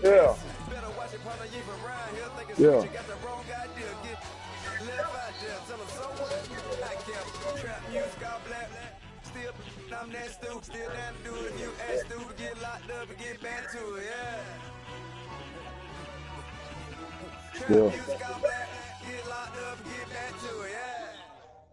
Yeah. Yeah. Yeah.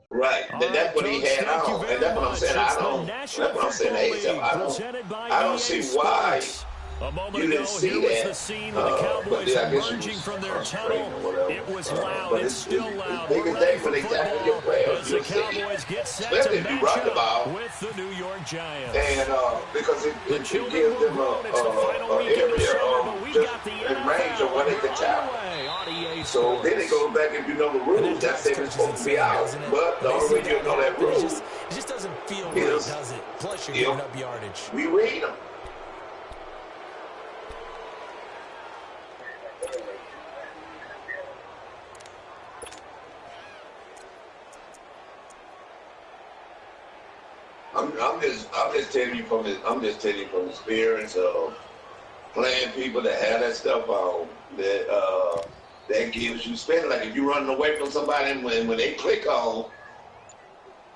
Right. All That's right, what he Coach, had thank you on. And very that's what I'm much. saying. It's the That's National what I'm saying. Football Hey, so League, presented by I don't EA see why Sports. A moment you didn't ago, see here was that. the scene with the But Cowboys yeah, I guess you emerging was from their concentrating tunnel. or whatever. It was loud. But It's still it's loud. big We're as ready day for when they tackle your football players. as the You'll see. Cowboys get set to Especially if you match run the up ball. with the New York Giants. And because The it children gives will them groan. It's the final a weekend of area summer, of but we just got the in range of NFL, what and they we're can tackle. underway on EA So Sports. then it goes back, if you know the And rules, that that drives statement's coaches supposed to be insane, out. doesn't it? But the When they only see way you that know that happen, rule it just doesn't feel right, is does it? Plus, you're if giving up yardage. we read them. I'm just telling you from experience of playing people that have that stuff on that gives you spin. Like if you're running away from somebody and when they click on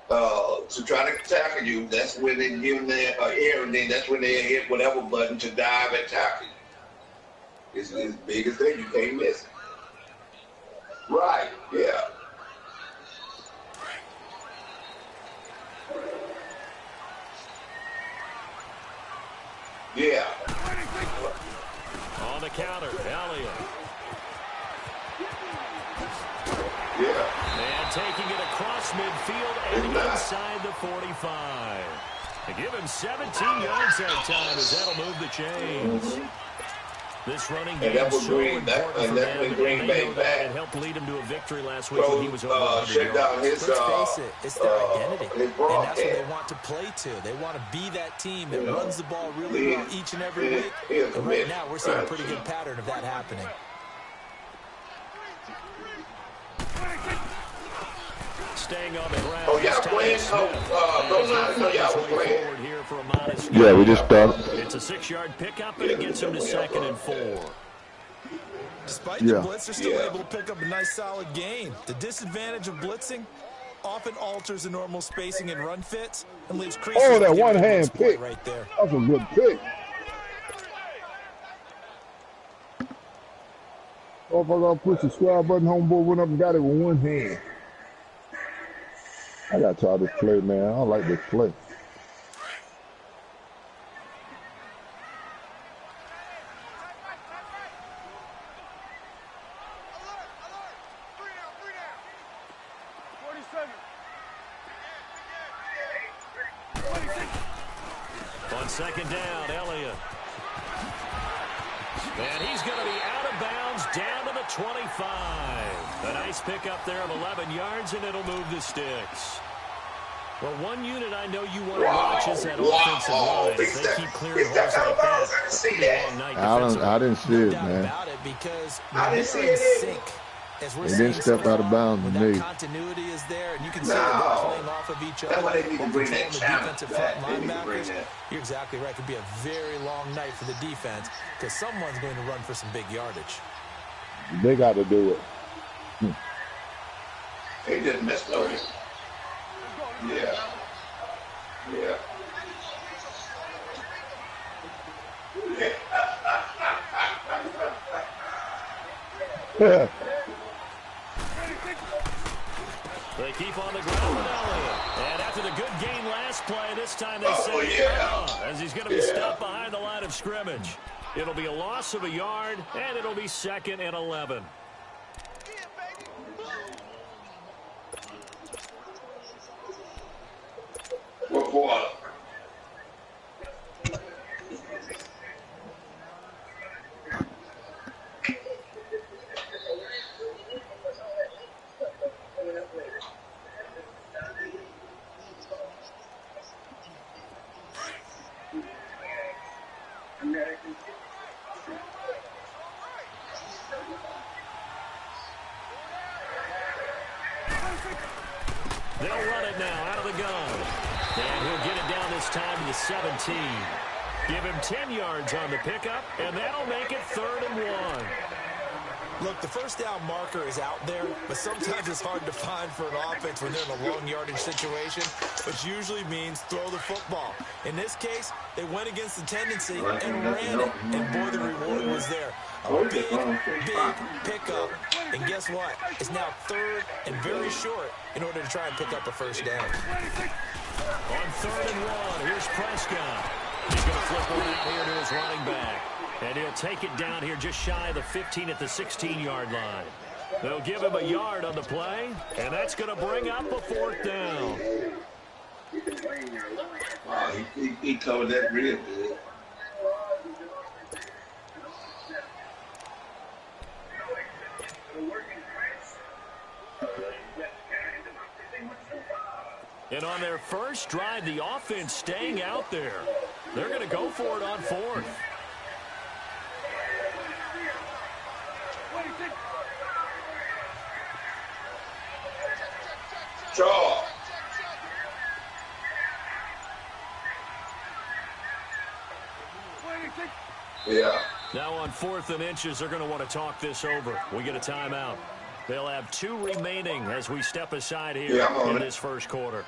to try to tackle you, that's when they give them their air, and then that's when they hit whatever button to dive and tackle you. It's the biggest thing, you can't miss it. Right, yeah. Yeah. On the counter, Elliott. Yeah. And taking it across midfield and inside the 45. They give him 17 yards that time as that'll move the chains. This running game is so important for them, and they know that it helped lead him to a victory last week when he was over 100 yards. Let's face it, it's their identity, and that's what they broadcast. want to play to. They want to be that team that runs the ball really well each and every week. And right now, we're seeing a pretty good pattern of that happening. Staying on the ground. Oh, y'all playing? Y'all was playing. Here for a modest Yeah, we just started. It's a 6-yard pickup, and it gets him to 2nd and 4. Despite the blitz, they're still able to pick up a nice, solid gain. The disadvantage of blitzing often alters the normal spacing and run fits and leaves creases. Oh, that one-hand pick. Right there. That's a good pick. Oh, if I gotta push the square button, homeboy went up and got it with one hand. I gotta try this play, man. I don't like this play. On 2nd down, Elliott. And he's going to be out of bounds down to the 25. A nice pickup there of 11 yards, and it'll move the sticks. Well, one unit I know you want to watch is that offensive line. If they keep clearing holes like that, it's a pretty long night defensively. I didn't see it, man. About it because I didn't see it sync. As we're They didn't step out of bounds when to that me. continuity is there, and you can see them playing off of each other. That's why they need to bring that the challenge defensive back. front They need to bring linebackers. that. You're exactly right. It could be a very long night for the defense because someone's going to run for some big yardage. They got to do it. They just missed on it. Yeah. Yeah. Yeah. They keep on the ground with Elliott. And after the good gain last play, this time they say, as he's going to be stopped behind the line of scrimmage. It'll be a loss of a yard, and it'll be 2nd and 11. What? They'll run it now out of the gun. And he'll get it down this time to the 17. Give him 10 yards on the pickup, and that'll make it 3rd and 1. Look, the first down marker is out there, but sometimes it's hard to find for an offense when they're in a long yardage situation, which usually means throw the football. In this case, they went against the tendency and ran it, and boy, the reward was there. A big pickup, and guess what? It's now 3rd and very short in order to try and pick up a first down. On 3rd and 1, here's Prescott. He's going to flip one out here to his running back. And he'll take it down here just shy of the 15 at the 16-yard line. They'll give him a yard on the play, and that's going to bring up a 4th down. Wow, he covered that real good. And on their first drive, the offense staying out there. They're going to go for it on 4th. Draw. Yeah. Now on 4th and inches, they're going to want to talk this over. We get a timeout. They'll have 2 remaining as we step aside here in this first quarter.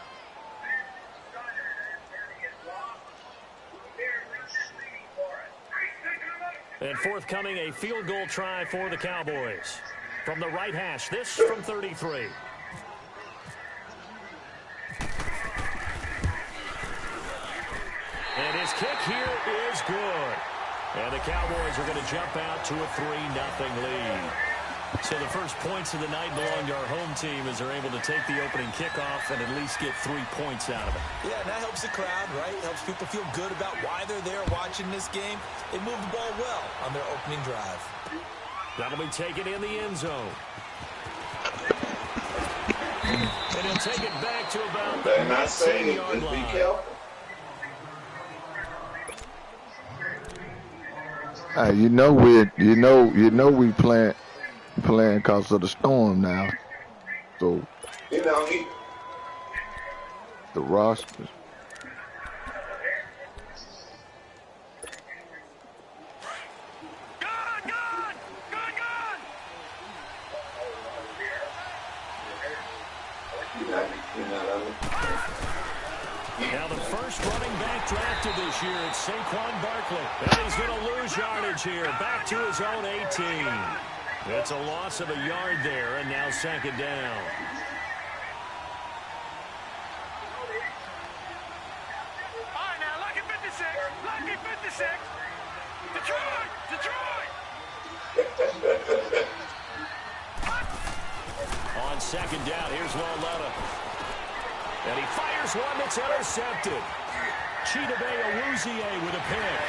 And forthcoming, a field goal try for the Cowboys. From the right hash, this from 33. And his kick here is good. And the Cowboys are going to jump out to a 3-0 lead. So the first points of the night belong to our home team as they're able to take the opening kickoff and at least get 3 points out of it. Yeah, and that helps the crowd, right? Helps people feel good about why they're there watching this game. They moved the ball well on their opening drive. That'll be taken in the end zone. And he'll take it back to about the 19-yard line. Be careful. You know we playing because of the storm now. So the roster. Now the first running back drafted this year, it's Saquon Barkley. And he's going to lose yardage here, back to his own 18. It's a loss of a yard there, and now 2nd down. All right, now, lucky 56, lucky 56. Detroit, Detroit. On 2nd down, here's Lauletta. And he fires one that's intercepted. Chidobe Awuzie with a pick.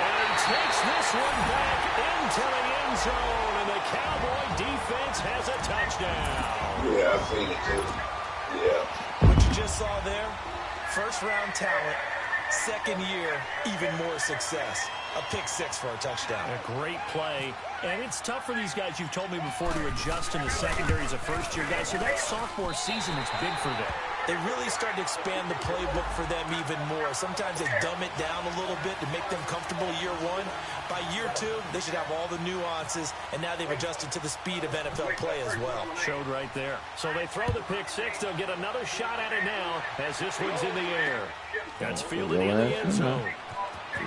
And he takes this one back into the end zone. And the Cowboy defense has a touchdown. Yeah, I've seen it too. Yeah. What you just saw there, first-round talent, 2nd year, even more success. A pick 6 for a touchdown. A great play. And it's tough for these guys, you've told me before, to adjust in the secondary as a first-year guy. So that sophomore season is big for them. They really start to expand the playbook for them even more. Sometimes they dumb it down a little bit to make them comfortable year 1. By year 2, they should have all the nuances, and now they've adjusted to the speed of NFL play as well. Showed right there. So they throw the pick 6. They'll get another shot at it now as this one's in the air. That's fielded in the end zone. Oh,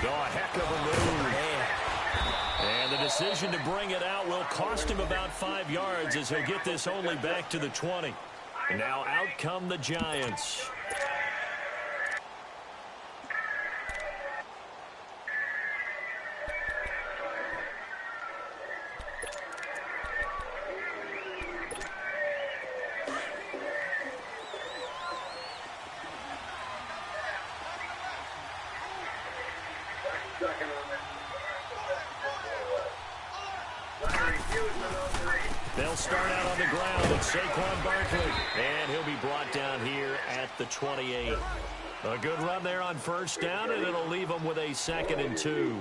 a heck of a move. And the decision to bring it out will cost him about 5 yards as he'll get this only back to the 20. And now out come the Giants. They'll start out on the ground with Saquon Barkley. And he'll be brought down here at the 28. A good run there on first down, and it'll leave them with a 2nd and 2.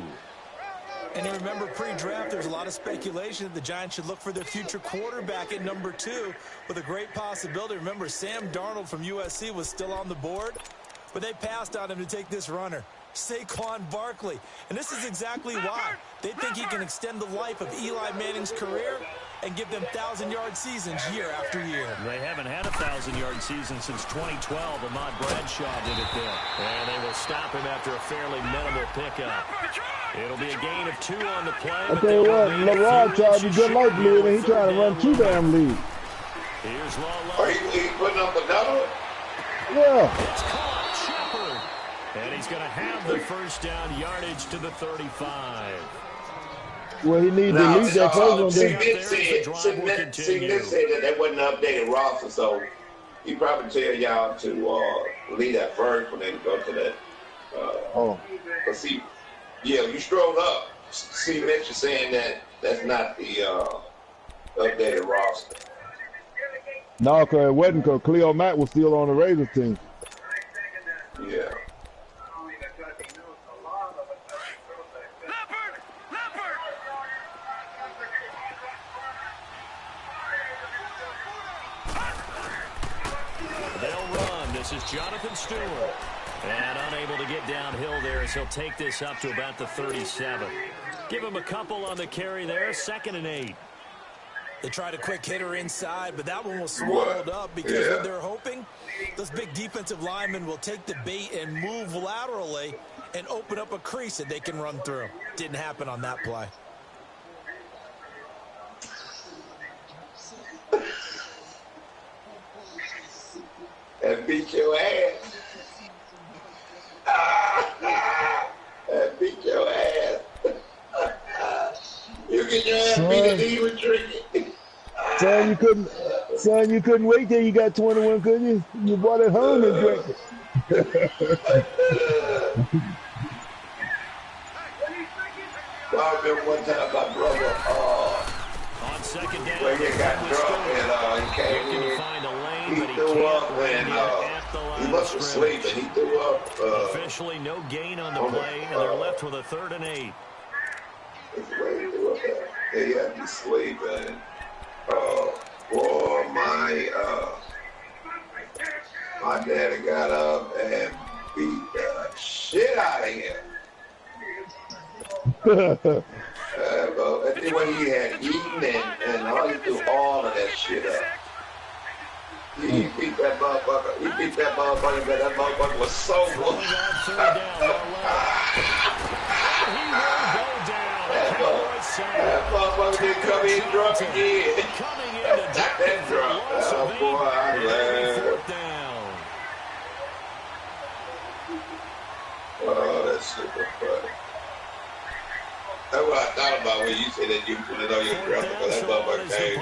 And remember, pre-draft, there's a lot of speculation that the Giants should look for their future quarterback at number 2 with a great possibility. Remember, Sam Darnold from USC was still on the board. but they passed on him to take this runner, Saquon Barkley. And this is exactly why. They think he can extend the life of Eli Manning's career and give them 1,000-yard seasons year after year. They haven't had a 1,000-yard season since 2012. Ahmad Bradshaw did it then. And they will stop him after a fairly minimal pickup. It'll be a gain of 2 on the play. I tell you what, LeRon tried to be good like Lead, and he tried to run 2 damn leads. Here's Lolo. Are you putting up another one? Yeah. It's caught. Shepard. And he's going to have the first down yardage to the 35. Well, he needs to lead that first one. Nick said that they wasn't updated roster, so he probably tell y'all to lead that first one and go to that. But see, yeah, you strolled up. See, Mitch is saying that that's not the updated roster. No, because it wasn't, because Cleo Mack was still on the Raiders team. Yeah. This is Jonathan Stewart. And unable to get downhill there as he'll take this up to about the 37. Give him a couple on the carry there. 2nd and 8. They tried a quick hitter inside, but that one was swallowed up because what they're hoping, those big defensive linemen will take the bait and move laterally and open up a crease that they can run through. Didn't happen on that play. And beat your ass. And beat your ass. You get your ass beat and he was drinking. Son, you couldn't wait till you got 21, could you? You brought it home and drank it. I remember one time my brother, on 2nd down, when he got drunk and he came in, he threw up and he must have slept and he threw up. Officially no gain on the play, and they're left with a 3rd and 8. He had to sleep and boy, my daddy got up and beat the shit out of him. That's when he had eaten and all he threw all of that shit up. He beat that motherfucker. But that motherfucker was so good. That motherfucker didn't come in drunk again. That drunk. Oh, boy, I'm glad. Oh, that's super funny. That's what I thought about when you said that you put it on your drunk, because that motherfucker came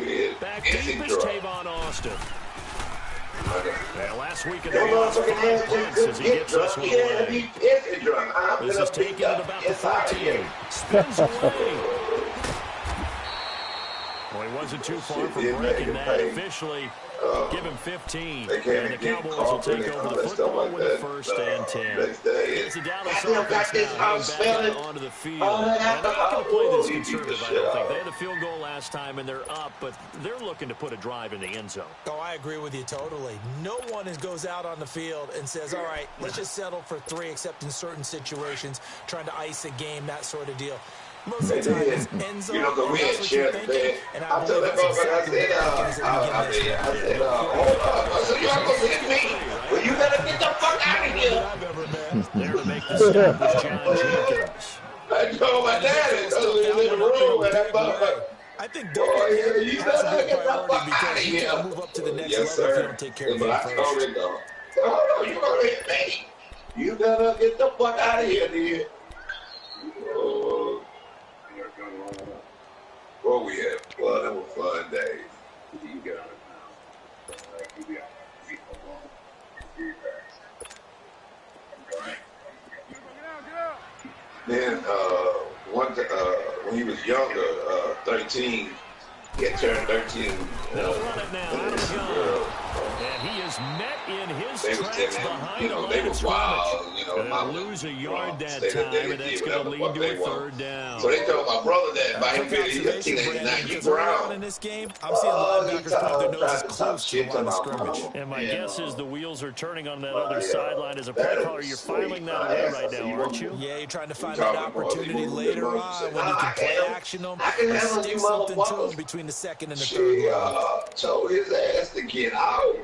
in. Back deep is Tavon Austin. Last week in the as he gets this one away. This is taken at about the 14. Spins away. Well, he wasn't too far from breaking that. Officially, give him 15. And the Cowboys will take over the football with the 1st and 10. It's a Dallas offense now back onto the field. And they're not going to play this conservative, I don't think. They had a field goal last time, and they're up, but they're looking to put a drive in the end zone. Oh, I agree with you totally. No one goes out on the field and says, all right, let's just settle for 3, except in certain situations, trying to ice a game, that sort of deal. Most of the time, it's end zone. You know, because we had shared the bed. I told that motherfucker, I said, hold up. So y'all gonna hit me? Well, you better get the fuck out of here. There to make the stop was John Jenkins. I told my daddy, because we was in the room with that motherfucker. I think you better get the fuck out of here. Move up to the next level if you don't take care of it first. I told him, hold on, you gonna hit me? You better get the fuck out of here, dude. Oh, we had fun. That was fun days. Then when he was younger, 13, he had turned 13. They'll run it now. And he is met in his They was tracks telling him, behind you the know, line they of was scrimmage. wild, you know. They'll lose a yard that they time, did and that's whatever going to the lead fuck to they a want. third down. So they told my brother that by him Quick being a observation, teenager, now Brandon, you because early on ground. in this game, I'm seeing linebackers put their noses close to the line of scrimmage. And my guess is the wheels are turning on that other Yeah. sideline. As a play caller, you're filing that away right now, aren't you? Yeah, you're trying to find that opportunity later on when you can play action them I can or handle stick you something to motherfuckers. them between the second and the third level. Told his ass to get out.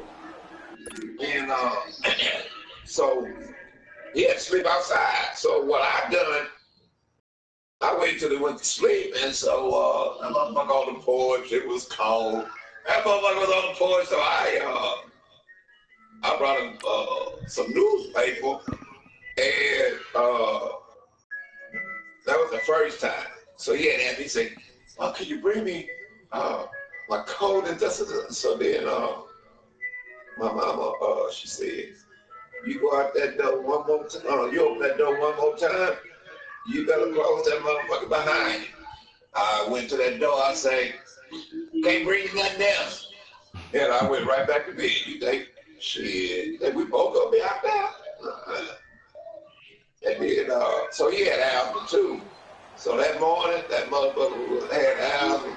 And so he had to sleep outside. So what I done, I waited till they went to sleep. And so that motherfucker on the porch, it was cold. That motherfucker was on the porch, so I brought him some newspaper. And that was the first time. So he had asked me, he said, "Oh, can you bring me my coat and this?" So then my mama, she said, "You go out that door one more time. You open that door one more time. You better close that motherfucker behind you." I went to that door. I say, "Can't bring you nothing else." And I went right back to bed. You think, shit, you think we both gonna be out there? And then, so he had asthma too. So that morning, that motherfucker had asthma.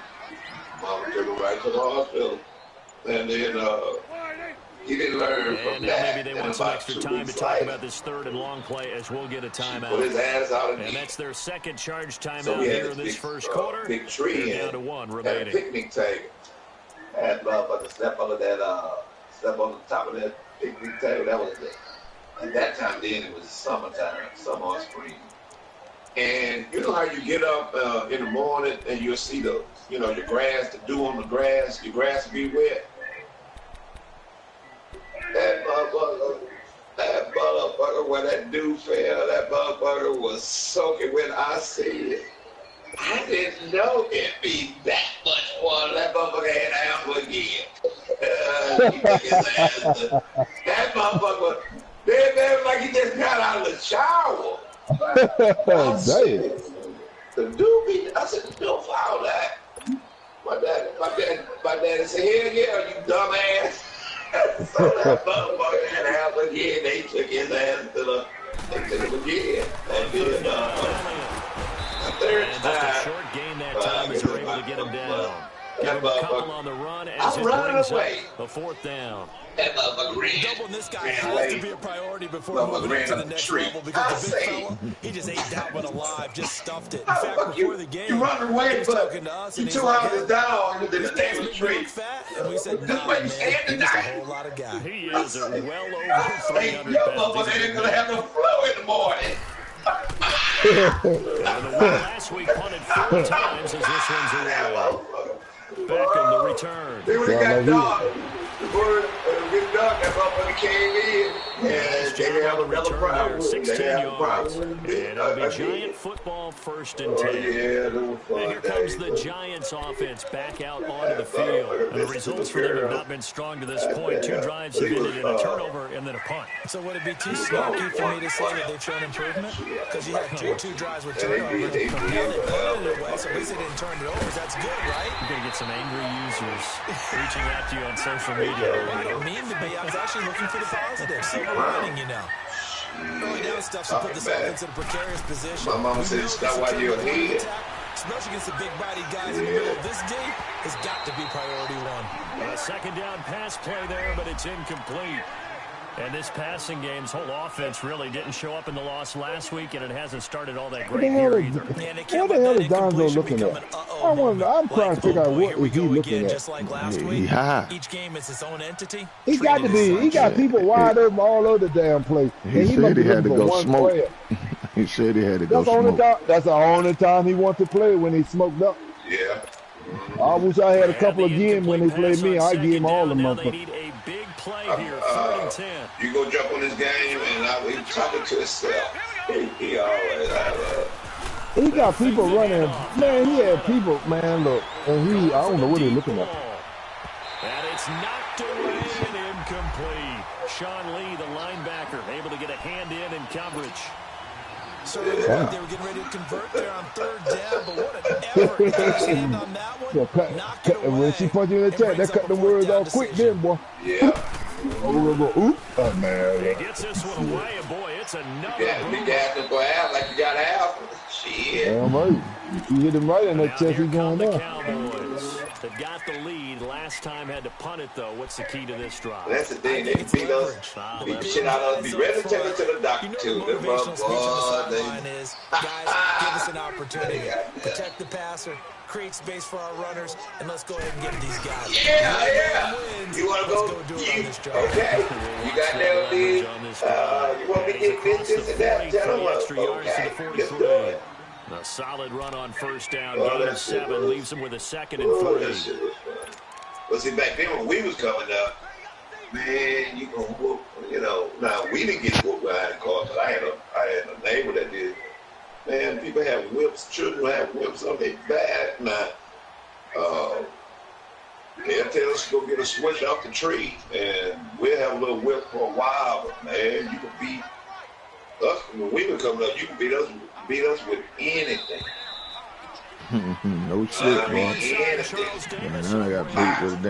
Mama took him right to the hospital. And then he didn't learn from And that. now maybe they And want some about extra 2 time to weeks talk later, about this third and long play as we'll get a timeout. put his ass out And again. that's their second charge timeout So we had here in this big, first quarter. big tree They're down and to one had a remaining. picnic table. Had motherfucker step on the top of that picnic table. That was it. At that time then it was summertime, summer or spring. And you know how you get up in the morning and you'll see the, you know, your grass, the dew on the grass, your grass will be wet. That motherfucker, where that dew fell, that motherfucker was soaking wet. I said, I didn't know it'd be that much water. That motherfucker had asthma again. He took his ass. That motherfucker, man, like he just got out of the shower. I said, I said, the dew fall that. My daddy said, hell yeah, you dumbass. So that motherfucker had asthma again. They took his ass they took him again. And then, And just a short gain that time as they're able to get him down. Give him a couple on the run as it brings up a fourth down. That motherfucker ran. Doubling this guy has to be a priority before moving on to the next level because the big fella, he just ate that one alive, just stuffed it. In fact, before the game, you run away, he was talking to us, you and he's two like, houses down, you're this the guy's name of the making me tree. look fat, and we said, This nah, way you man, stand he's just a tonight. whole lot of guy. He is well over 300 Your pounds. motherfucker ain't gonna have no flow in the morning. And the one last week punted 4 times as this one's away. Beckham, the return. Then when it got dark, before it get dark, that motherfucker came in. And they didn't have another problem. 16 They had a yards. problem. And it'll be Giant football, 1st and 10. Yeah, And here comes the Giants offense back out onto the field. And the results for them have not been strong to this point. 2 drives have ended in a turnover and then a punt. So would it be too snarky for me to say that they've shown improvement? Because you had two drives with turnovers. Now they punted it away, so at least they didn't turn it over. That's good, right? You're going to get some angry users reaching out to you on social media. I don't mean to be. I was actually looking for the positive. Silver lining, you know. Early down stuff to put this offense in a precarious position. My mama said, "Stop while you're here." Especially against the big-bodied guys in the middle of this day, has got to be priority one. A second down pass play there, but it's incomplete. And this passing game's whole offense really didn't show up in the loss last week, and it hasn't started all that great here either. What the hell is Donzo looking at? I'm trying to figure out what is he looking at. Just like last week, each game is its own entity. He got to be. He got people wide open all over the damn place. He said he had to go smoke. He said he had to go smoke. That's the only time he wants to play, when he smoked up. Yeah. I wish I had a couple again when they played me. I give him all the They motherfuckers. need a big play here, 3rd and 10. You go jump on this game, and he's talking to himself. He always He got people running. Man, he had people, man, look. And I don't know what he's looking at. And it's knocked away and incomplete. Sean Lee, the linebacker, able to get a hand in coverage. Certainly looked like they were getting ready to convert there on third down, but what an effort. His hand on that one, knock it away. When she punched you in the chest, they cut the words off quick then, boy. Yeah. Oh, we're gonna go, oop. Oh, man. He gets this one away, and boy, it's another Be gassing for half like you got half. Shit. Damn right. You hit him right in that chest, he's going down. Cowboys. They've got the lead. Last time had to punt it, though. What's the key to this drive? That's the thing. They can beat us. Beat the shit out of us. Be ready to take us to the doctor, too. The motivational speech on the sideline is, guys, give us an opportunity. Protect the passer, create space for our runners, and let's go ahead and get these guys. Yeah. You want to go do it on this job. Okay. You got that, dude. You want me to get this and that? Tell them what. Okay. Let's do it. A solid run on first down. Gain of 7 leaves him with a 2nd and 3. Well, see, back then when we was coming up, man, you gonna whoop, Now we didn't get whooped behind the car, but I had a neighbor that did. Man, people have whips. Children have whips on their back. Now, they'll tell us to go get a switch off the tree, and we'll have a little whip for a while. But man, you can beat us when we were coming up. You can beat us with anything. No shit, boy. Man, I got beat with a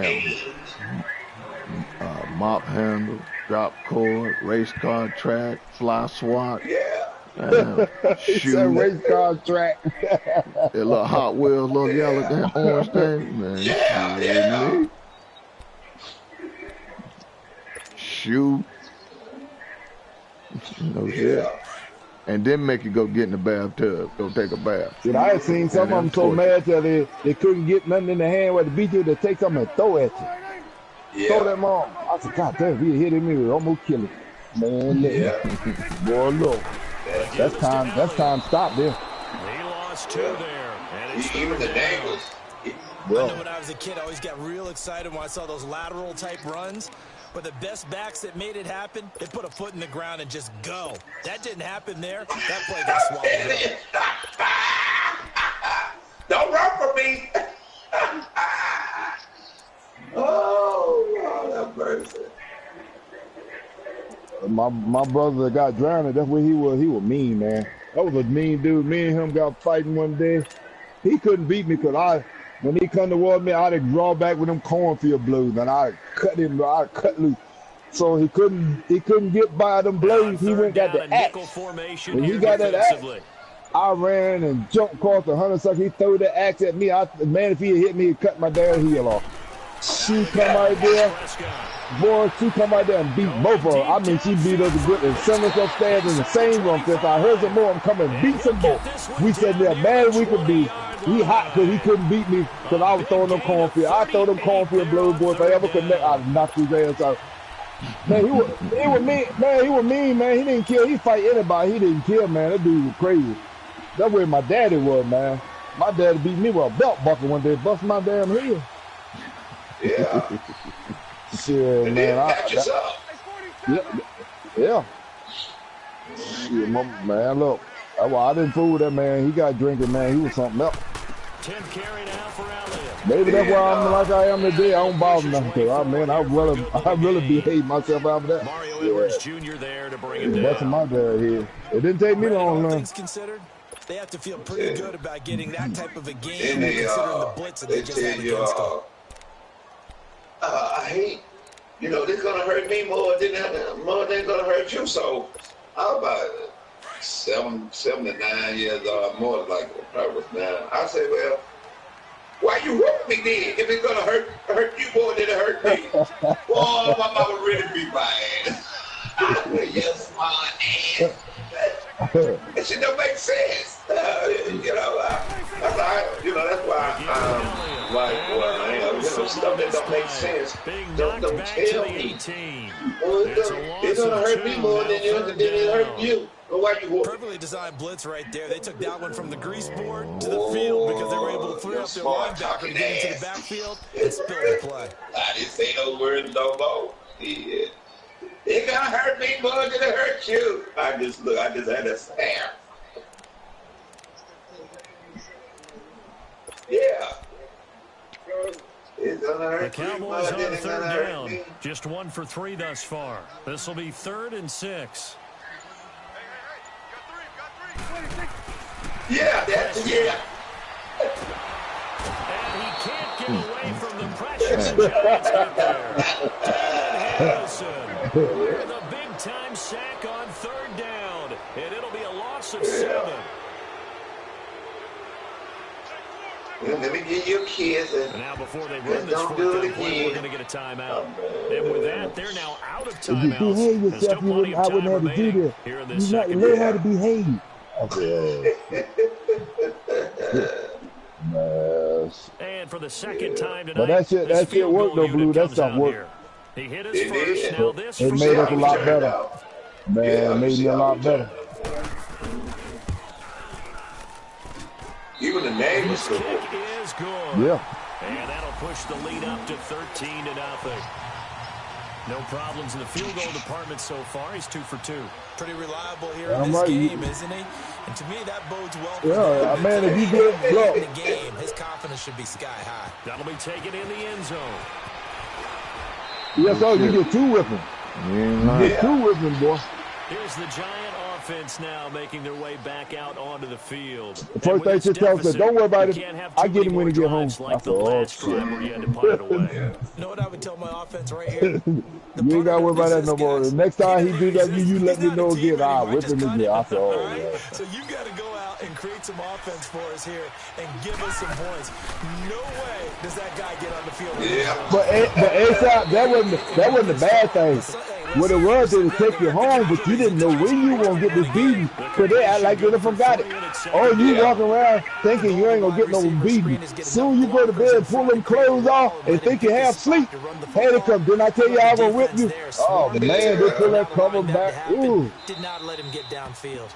damn mop handle, drop cord, race car track, fly swat. Yeah. Shoe. Race car track. That little Hot Wheels, little yellow, that orange thing. Man, Yeah. Shoe. No shit. And then make you go get in the bathtub, go take a bath. Dude, I had seen some of them so mad that they couldn't get nothing in the hand where the beat you, they take something and throw at you. Throw them on. I said, God damn, he hit me, we almost killed him. Man, boy, look. That's time stop there. He lost 2 there. And it's Even the dangles. I know when I was a kid, I always got real excited when I saw those lateral type runs. But the best backs that made it happen, they put a foot in the ground and just go. That didn't happen there. That play got swallowed up. Don't run for me. Oh, that mercy. My brother that got drowned, that's what he was. He was mean, man. That was a mean dude. Me and him got fighting one day. He couldn't beat me because when he come towards me, I'd draw back with them cornfield blows, and I'd cut loose. So he couldn't get by them blows. He went got the axe. When he got that axe, I ran and jumped across the honeysuckle. He threw the axe at me. Man, if he had hit me, he'd cut my damn heel off. She come right there. Boy, she come right there and beat both of them. I mean, she beat us good and sent us upstairs in the same room. If I heard some more, I'm coming and beat some more. We said, yeah, man, we could be. He hot because he couldn't beat me because I was throwing them cornfield. I throw them cornfield blows, boy. If I ever could, I'd knock his ass out. Man, he was mean. Man, he was mean, man. He didn't kill. He fight anybody. He didn't kill, man. That dude was crazy. That's where my daddy was, man. My daddy beat me with a belt buckle one day, bust my damn heel. Yeah. Shit, man. Yeah. Shit, man, look. I didn't fool that man. He got drinking, man. He was something else. 10th carry now for Elliott. Maybe that's why I'm like I am today. I don't bother nothing. I really behave myself after that. Mario Edwards Jr. there to bring him down. Busting my dad here. It didn't take me long to learn. Things considered, they have to feel pretty good about getting that type of a game, considering the blitz that they just had against them. I hate, this gonna hurt me more than gonna hurt you. So I'm about 7 to 9 years old, more like probably was 9. I say, well, why you whooping me then? If it's gonna hurt you more than it hurt me, boy, my mama really beat my ass. Yes, my ass. That shit don't make sense. That's why I'm like, stuff that don't make sense. Don't tell me. It's gonna hurt me more than it hurt you. Perfectly designed blitz right there. They took that one from the grease board to the field because they were able to free up their linebacker to get into the backfield and spill the play. I didn't say those words no more. Yeah. It gonna hurt me more than it hurt you. I just had a stare. Yeah. It's gonna hurt the Cowboys on 3rd down. Just 1 for 3 thus far. This will be 3rd and 6. Yeah, that's yeah. And he can't get away from the pressure. The Giants get there. David Harrison with a big-time sack on 3rd down. And it'll be a loss of 7. Let me get your kids. And now before they run this 4th down play, we're going to get a timeout. And with that, they're now out of If you timeouts. behave There's still yourself, you plenty wouldn't, I of time wouldn't have to do remaining this. here in You this not second learn half. how to behave. Okay. And for the second time tonight, But that shit worked though, Blue. That stuff worked. He hit his first. Now this It from made us a lot Sanders. better. Man, it made me a lot better. Even the name was This so kick cool. is good. Yeah. And that'll push the lead up to 13-0. No problems in the field goal department so far. He's 2 for 2. Pretty reliable here in this game, isn't he? And to me, that bodes well for yeah, man, if you get in the game, his confidence should be sky high. That'll be taken in the end zone. Yes, sir, you get 2 with him. You get 2 with him, boy. Here's the Giant offense now making their way back out onto the field. The first thing she tells us, don't worry about it. I get him when he get home. Like I said, oh, shit. where you had to punt it away. You know what I would tell my offense right here? You ain't got to worry about that no more. The next time he do that, you let me know again. I'll whip him again. I said, oh, yeah. So you got to go out and create some offense for us here and give us some points. No way does that guy get on the field. Yeah. But ASAP, that wasn't the bad thing. What it was, it would take you home, but you didn't know when you were going to get this beating. So they act like they forgot it. Oh, you walking around thinking you ain't going to get no beating. Soon you go to bed, pull them clothes off, and think you half asleep. Hey, they come. Didn't I tell you I was going to whip you? Oh, man, they pull that cover back. Ooh. Did not let him get downfield.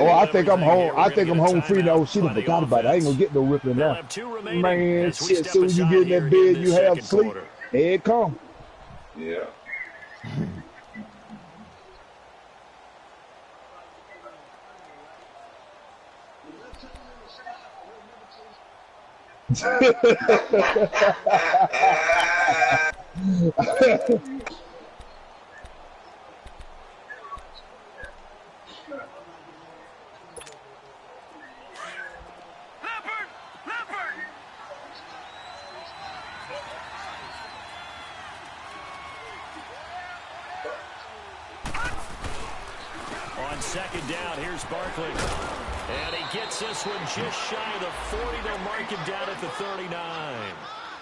Oh, I think I'm home. I think I'm home free now. She done forgot about it. I ain't going to get no whipping now. Man, shit, soon as you get in that bed, you have sleep. Here it come. Yeah. On 2nd down, here's Barkley. And he gets this one just shy of the 40. They'll mark him down at the 39.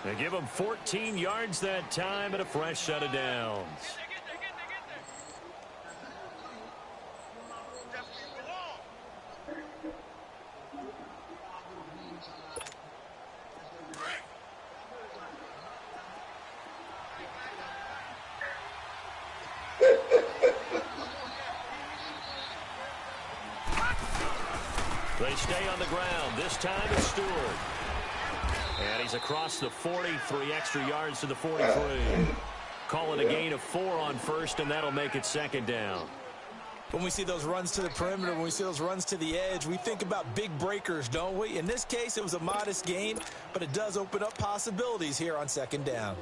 They give him 14 yards that time and a fresh set of downs. They stay on the ground. This time it's Stewart. And he's across the 40, 3 extra yards to the 43. Calling a gain of 4 on first, and that'll make it 2nd down. When we see those runs to the perimeter, when we see those runs to the edge, we think about big breakers, don't we? In this case, it was a modest gain, but it does open up possibilities here on 2nd down.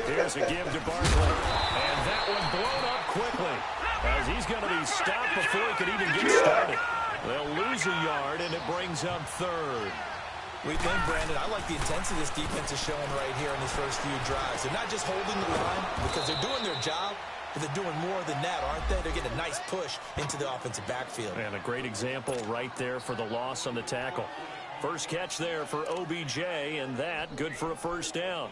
Here's a give to Barkley. And that one blown up quickly as he's going to be stopped before he could even get started. They'll lose a yard, and it brings up 3rd. We think, Brandon, I like the intensity this defense is showing right here in these first few drives. They're not just holding the line because they're doing their job, but they're doing more than that, aren't they? They're getting a nice push into the offensive backfield. And a great example right there for the loss on the tackle. First catch there for OBJ, and that good for a first down.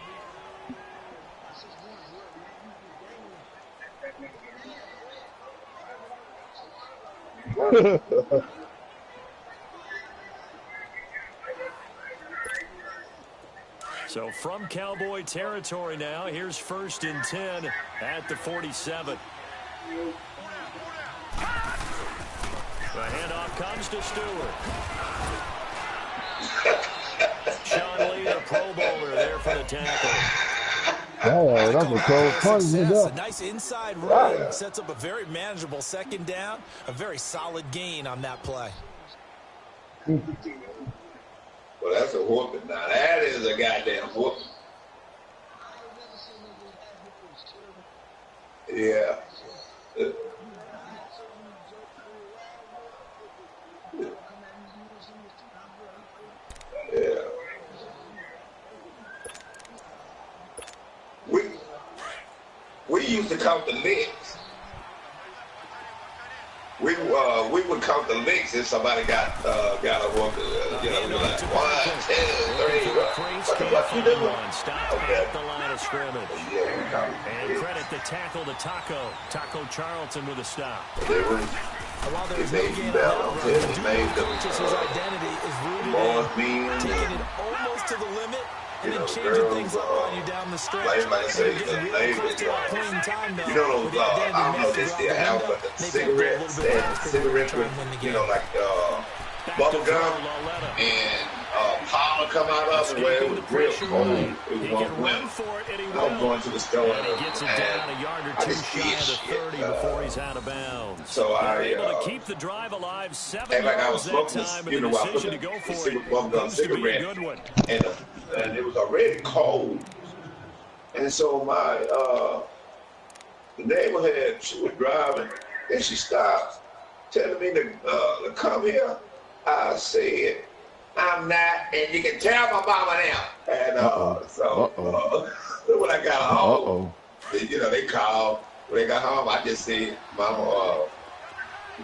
So from Cowboy territory now, here's 1st and 10 at the 47. The handoff comes to Stewart. Sean Lee, the Pro Bowler, there for the tackle. Oh, that's a cold punch. A nice inside run sets up a very manageable second down. A very solid gain on that play. Well, that's a whooping. Now, that is a goddamn whooping. Yeah. Yeah. We used to count the licks. We would count the licks if somebody got a whoop. You know, we were like 1, 2, 3. What you doing? Stop at the line of scrimmage. Yeah, we count. And credit the tackle to Taco Charlton with a stop. While there's no gain on that run, his identity is rooted in taking it almost to the limit and then changing things up on you down the stretch. Like I say, you know, I don't know if they still have, but the cigarettes with, you know, like bubble gum and powder come out of it where it was real cold. It was one winter. I was going to the store and I just did shit. Before he's out of bounds. So I able to keep the drive alive 7 and like I yards was that smoking, time, you and know, the I put decision to go for it bubble gum proves to be a cigarette, good one. and it was already cold. And so my the neighborhood, she was driving, and she stopped, telling me to come here. I said, I'm not, and you can tell my mama now. And so when I got home, you know, they called. When they got home, I just said, Mama,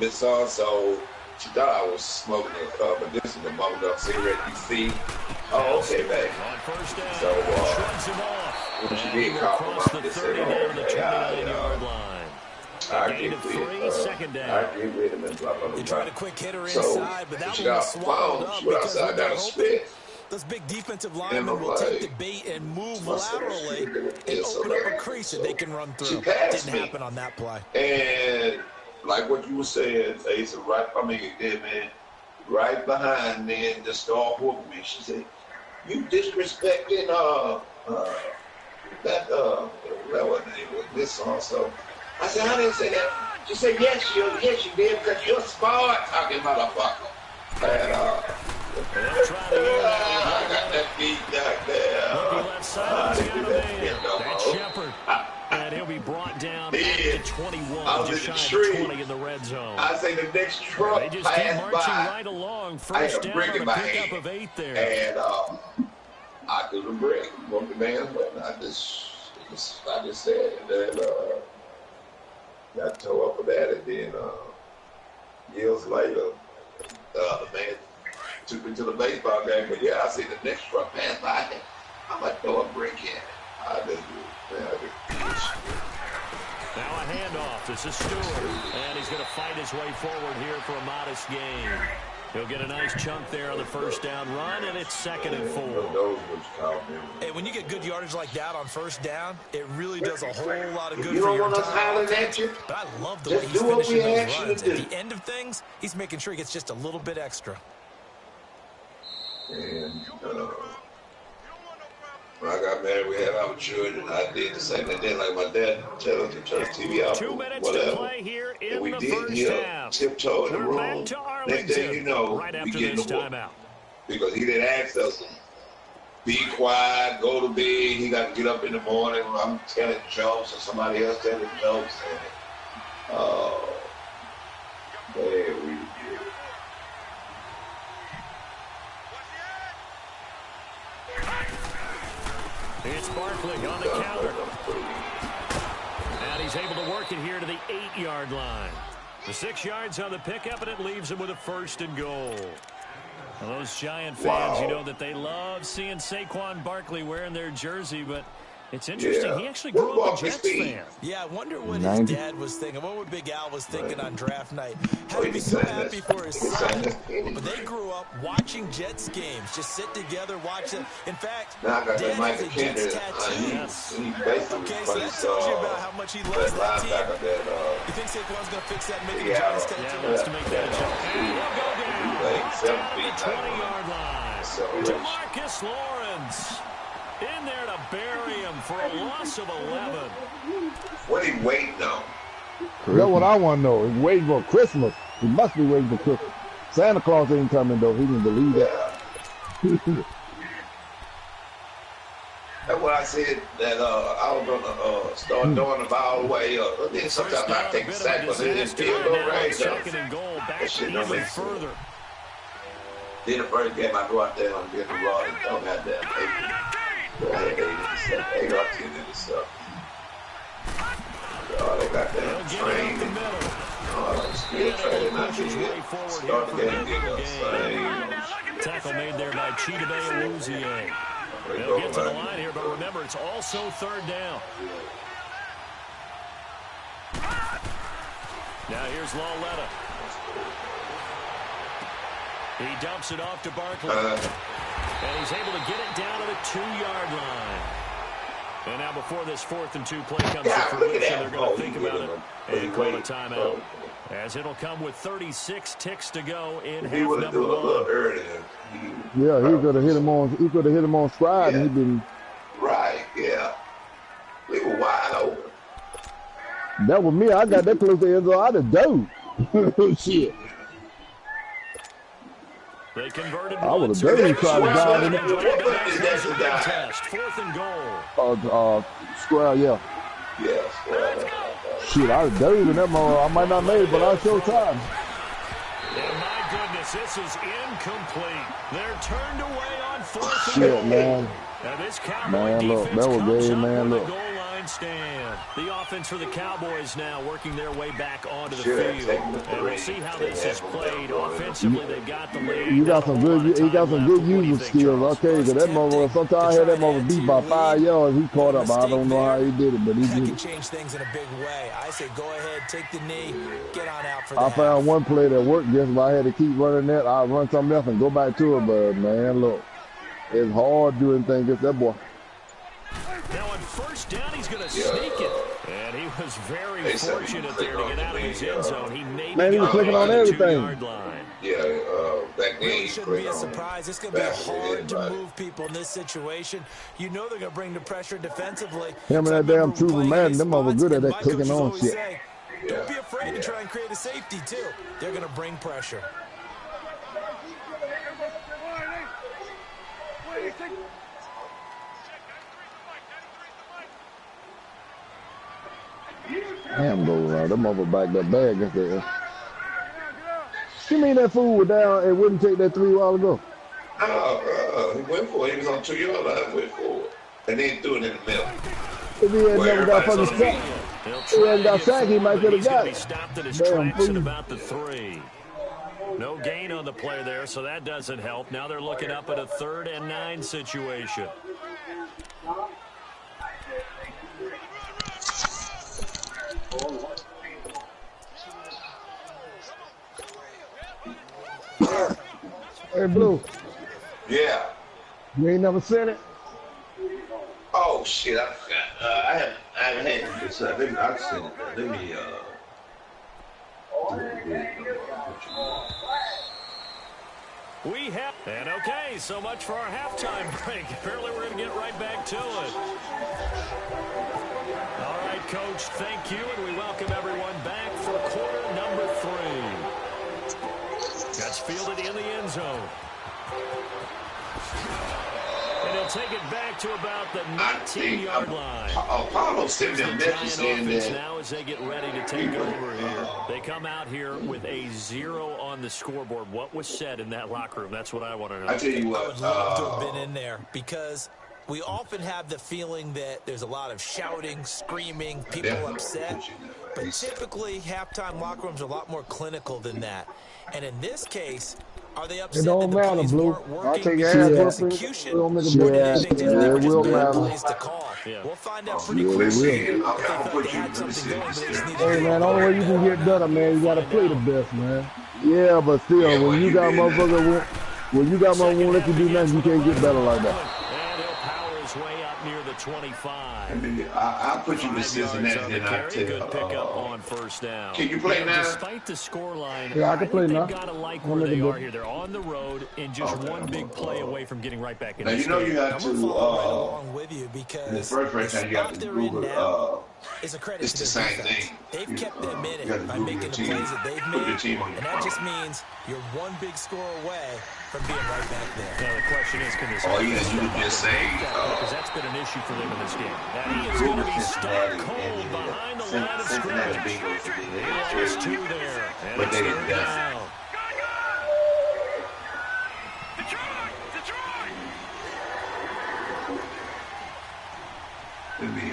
Miss So-and-so, she thought I was smoking a medicinal bubblegum cigarette. You see? Oh, okay, babe. So when she did call me, I just said, I get rid of it, blah, blah, blah. They tried a quick hitter inside, but that one was swallowed up because I got a spit. Those big defensive linemen will take the bait and move laterally and open up a crease that they can run through. Didn't happen on that play. And like what you were saying, Ace, right behind me and just start whooping me. She said, you disrespecting that what name was this also. I said, I didn't say that. She said, yes, you did, because you're smart talking motherfucker. And I got that beat back there. That's Shepard. And he'll be brought down at 21. I was just in the shy tree. of 20 in the red zone. I say the next truck They just keep passed marching by. right along. I had First a down brick on in a my pickup hand. of 8 there. And I threw the brick, broke the man's weapon. I just said that got tore up for that, and then years later, the man took me to the baseball game. But yeah, I see the next truck pass by. I'm gonna throw a brick in it. Now a handoff. This is Stewart, and he's going to fight his way forward here for a modest gain. He'll get a nice chunk there on the first down run, and it's 2nd and 4. Hey, when you get good yardage like that on first down, it really does a whole lot of good you for don't your want us hollering entire at you. But I love the way Just he's do what finishing we those ask you runs. to At do. the end of things, he's making sure he gets just a little bit extra. And when I got married, we had our children. I did the same thing. Like my dad tell us to turn the TV off. 2 minutes whatever. to play here in and we the did first here, half. tiptoe in the We're back room. to Next thing you know, right we after get this the whoop. timeout. Because he didn't ask us, be quiet, go to bed. He got to get up in the morning. I'm telling jokes or somebody else telling jokes. And, man, we did. It's Barkley on the counter. And he's able to work it here to the 8-yard line. The 6 yards on the pickup, and it leaves him with a 1st and goal. Well, those Giant fans, you know that they love seeing Saquon Barkley wearing their jersey, but it's interesting. He actually grew up a Jets fan. Yeah, I wonder what his dad was thinking. What would Big Al was thinking on draft night? Had to be so happy for his son. But they grew up watching Jets games. Just sit together, watch it. In fact, Dad has a Jets tattoo. Okay, so that tells you about how much he loves that team. You think Saquon's going to fix that and make it a Giants tattoo? Yeah, wants to make that a jump. And he'll go down. Down the 20-yard line. DeMarcus Lawrence. In there to bury him for a loss of 11. What he waiting on? That's what I want to know. He's waiting for Christmas. He must be waiting for Christmas. Santa Claus ain't coming, though. He didn't believe that. That's why I said that I was going to start throwing the ball away. Then sometimes I take the sack, but it didn't feel no range. That shit don't make sense. Then the first game I go out there and get the rod and don't have that. I had 8 or 10 interceptions. They got that train. Still training out here. Start the game, get us. Tackle made there by Chidobe Awuzie. They'll get to the line here, but remember, it's also third down. Now here's Lauletta. He dumps it off to Barkley. And he's able to get it down to the 2-yard line. And now before this 4th and 2 play comes to fruition, they're going to think about it and call a timeout. As it'll come with 36 ticks to go in half number 1. Yeah, he could have hit him on. He could have hit him on stride, and he'd been right. Yeah, we were wide open. That was me. I got that close to the end zone. I'd have dove. Shit. They converted. I would have definitely tried to dive in there. 4th and goal. Square, yeah. Yeah, square. Shit, I was dove in that moment. I might not make it, but I show time. And my goodness, this is incomplete. They're turned away on 4th and goal. Shit, man. Now this Cowboy defense that was comes good, up man. with Look. the goal line stand. The offense for the Cowboys now working their way back onto the field. And we'll see how this is played. Offensively, they've got the lead. You got some good. He got some good user skills. Okay, because that moment, sometimes I had that moment beat by 5 yards. He caught up. I don't know how he did it, but he did. That can change things in a big way. I say go ahead, take the knee, get on out for that. I found one play that worked. Just if I had to keep running that, I'd run something else and go back to it. But man, look, it's hard doing things against that boy. Now on first down, he's going to sneak it. And he was very fortunate there to get out of his end zone. He made he was clicking on everything. Yeah, that really shouldn't be a surprise. It's going to be hard to move people in this situation. You know they're going to bring the pressure defensively. Him and that damn Trooper Madden, them over good at that clicking on shit. Don't be afraid to try and create a safety, too. They're going to bring pressure. Damn, go around. Them over back that bag up there. You mean that fool was down and wouldn't take that 3 while ago? He went for it. He was on 2-yard line, went for it. And then threw it in the middle. If he had never got fucking sacked, he hadn't got sacked, he might could have got it. Stopped at his tracks at about the 3. No gain on the play there, so that doesn't help. Now they're looking up at a 3rd and 9 situation. Hey, Blue. Yeah. You ain't never seen it? Oh, shit, I forgot. I haven't had this. I've seen it. Let me, We have, and okay, so much for our halftime break. Apparently we're going to get right back to it. All right, Coach, thank you, and we welcome everyone back for quarter number 3. That's fielded in the end zone. And he'll take it back to about the 19-yard line. Paulo sent me a message saying that now as they get ready to take over here. They come out here with a 0 on the scoreboard. What was said in that locker room? That's what I want to know. I tell you what, I would love to have been in there because we often have the feeling that there's a lot of shouting, screaming, people upset. But typically, halftime locker rooms are a lot more clinical than that. And in this case, are they upset? It don't that the matter, plays Blue. weren't working I'll take your because of ass execution? it will matter. To call. Yeah. We'll find out pretty Yeah, quickly. I'll put you. Hey, man, the only way you can get better, man, you got to play the best, man. Yeah, but still, when you got motherfucker, when you got motherfucker won't let you do nothing, you can't get better like that. And he'll power his way up near the the 25. I mean, I'll put you to Cincinnati and I'll Good pickup tell on first down. can you play now? Despite the scoreline, Yeah, I can play now. they've got to like where they are here. They're on the road and just one big play away from getting right back in. Now you know you have to along with you in the because first time you have to Google it's a credit it's to the their same defense. thing. They've kept them in You gotta it by Google making your the team. plays that they've Put your made, team on your and that just phone. means you're one big score away from being right back there. Now the question is, can this All you offense can do step is just up and say, make that play? Because that's been an issue for them in this game. Now he is going to be stuck cold behind the line of Cincinnati scrimmage. Bengals. He lost two there, and But it's they third didn't done. down. Detroit! Detroit! Let me,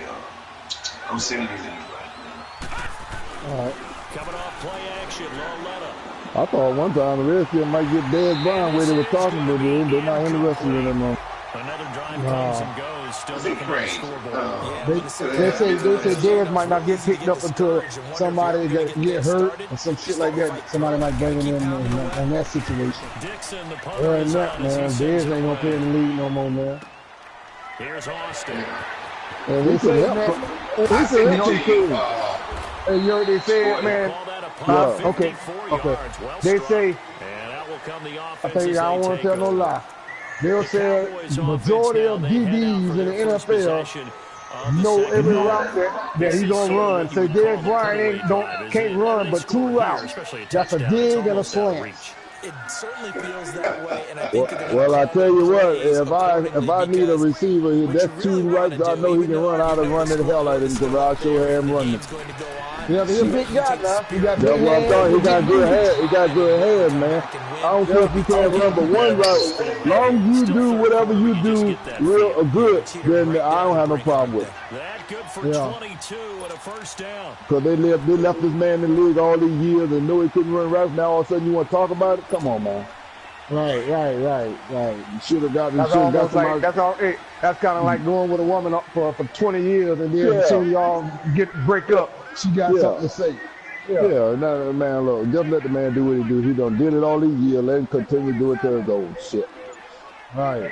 I'm sending these in right now. All right. Coming off play action, Loletta. I thought one time the Redskins might get Dez Brown where they were talking, but they're not interested in him. Another drive comes and goes. Still Is he nothing on the crazy? scoreboard. They say Dez might not get picked up until somebody get hurt or some shit like that. Somebody might bring him in that situation. Dixon, the Other punter, than is that, on as he man, sends Dez it ain't gonna play away. in the league no more, man. Here's Austin. And he said, man, he said, hey, you know what they said, man? Call that a Yeah, punt, okay, 54 okay. yards. Well They struck. say, And out will come the I offense tell you, as I don't they want to take tell no over. lie. They'll The say Cowboys the offense majority now, of they head out DBs for in the their first NFL possession of the know second every quarter. route that he's This is gonna sort of run. what Say you would call Dez the Bryant cutaway drive, isn't can't it? run They but scored 2 here, routes. especially a That's a touchdown. It's dig and a almost out of slant. reach. It certainly feels that way, and I think they're going to Well, I call tell you their what, plays if I need a because receiver, what you that's really 2 want routes to I do, know he even can though run out you of know running the hell out of him because I'll show him running. going to go on, Yeah, he's a big guy now. He got That's big what I'm hands. talking. He got good hands. He got good hands, man. I don't care if you can't run but one route. Long as you do whatever you do real good, then I don't have no problem with it. That good for Yeah. 22 and a first down. Because they left this man in the league all these years and knew he couldn't run routes. Now all of a sudden you want to talk about it? Come on, man. Right. You should have got. That's almost like that's kind of like going with a woman up for 20 years and then as soon as y'all break up, she got something to say. Yeah, no, man, look, just let the man do what he do. He done did it all these years. Let him continue to do it till it's old shit. Right.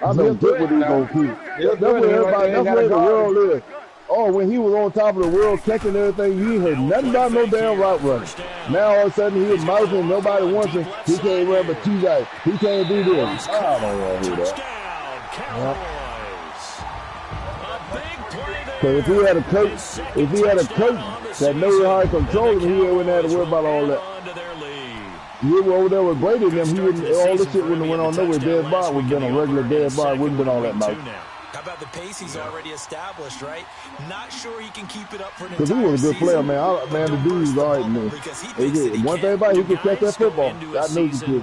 I don't get what he's gonna keep. That's where the world is. Oh, when he was on top of the world catching everything, you ain't heard nothing about no damn route running. Now all of a sudden he was mousing and nobody wants him. He can't run but 2 guys. He can't do this. I don't want to hear that. Because if he had a coach that knows how to control him, he wouldn't have to worry about all that. You were over there with Brady and them, he wouldn't, all this shit wouldn't have went on nowhere. Dead Bar would have been a regular Dead Bar. It wouldn't have been all that much. How about the pace he's already established, right? Not sure he can keep it up for an Because he entire was a good player, season, man. Man, the dude's all right, man. One thing about it, he could catch that football. God knows he could.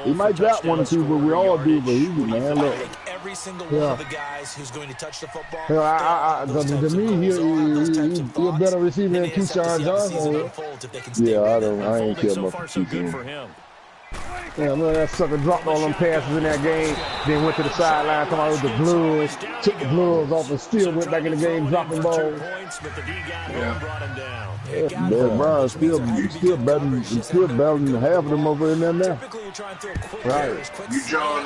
He might drop 1 or 2, but we all do. But he, man, look. I think every single one of the guys who's going to touch the football, to me, he's a better receiver than Keyshawn Johnson. Yeah, I ain't care about Keyshawn. Yeah, look, that sucker dropped all them passes in that game, then went to the sideline, come out with the Blues, took the Blues off and still went back in the game dropping balls. Derek Brown still battling half of them over in there now. Right. You John,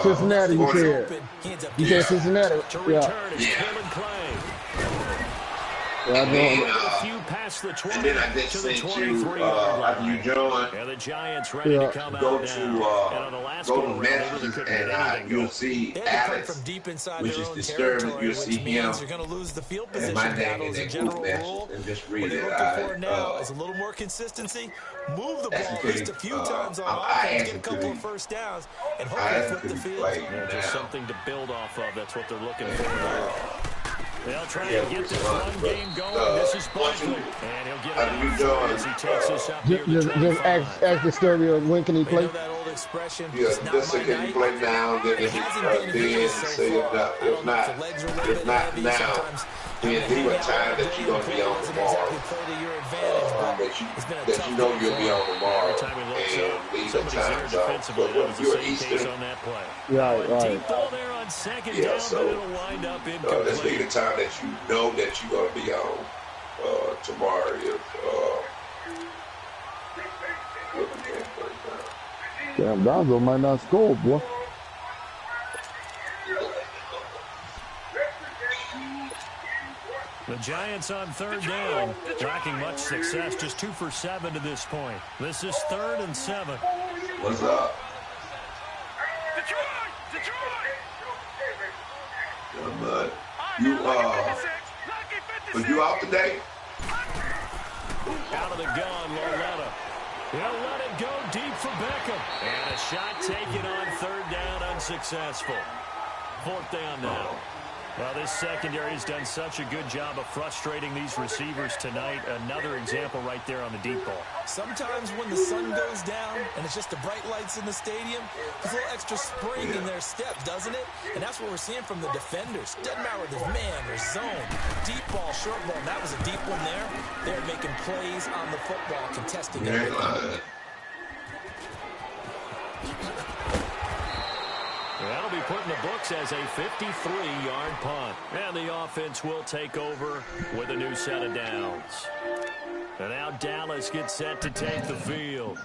Cincinnati, you said. You said Cincinnati. Yeah. And then I just sent you, after you join, the Giants ready to come go out to messages and you'll see Alex, which is disturbing. You'll see him and my name in that group message and just read it. It's a little more consistency. Move the ball just a few times on offense, get a couple of first downs, and hopefully flip the field. Just something to build off of. That's what they're looking for. They'll try to get this run game going. This is Buckley. And he'll get it as he takes this up here. Just ask the stereo, when can he play? That old expression, this can you play now, then if not now, then there are times that you're going to be on tomorrow. That you know you'll be on tomorrow. And these are times but you're Eastern. Right. Yeah, so let's make the time that you know that you're going to be on tomorrow. Damn, Donzo might not score, boy. Giants on third down, lacking much success, just 2 for 7 to this point. This is 3rd and 7. What's up? Detroit! Yeah, bud. But you out today? Out of the gun, Loretta. He'll let it go deep for Beckham. And a shot taken on 3rd down, unsuccessful. 4th down now. Well, this secondary has done such a good job of frustrating these receivers tonight. Another example right there on the deep ball. Sometimes when the sun goes down and it's just the bright lights in the stadium, there's a little extra spring in their step, doesn't it? And that's what we're seeing from the defenders. Doesn't matter whether there's man or zone. Deep ball, short ball. That was a deep one there. They're making plays on the football, contesting everything. That'll be put in the books as a 53-yard punt. And the offense will take over with a new set of downs. And now Dallas gets set to take the field.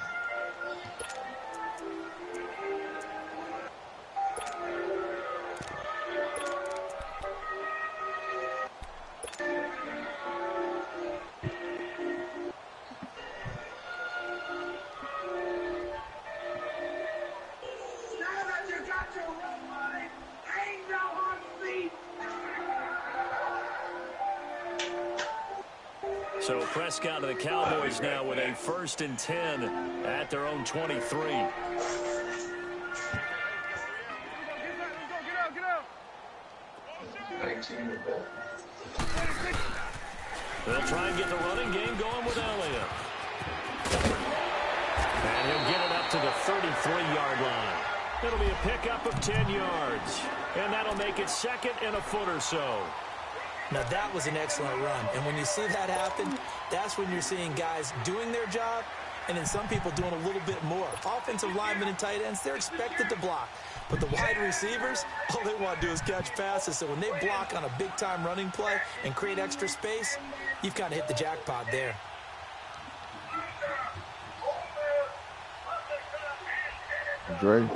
So Prescott of the Cowboys now with a 1st and 10 at their own 23. Get out. They'll try and get the running game going with Elliott. And he'll get it up to the 33-yard line. It'll be a pickup of 10 yards. And that'll make it 2nd and a foot or so. Now, that was an excellent run. And when you see that happen, that's when you're seeing guys doing their job and then some people doing a little bit more. Offensive linemen and tight ends, they're expected to block. But the wide receivers, all they want to do is catch passes. So when they block on a big-time running play and create extra space, you've kind of hit the jackpot there. Dre.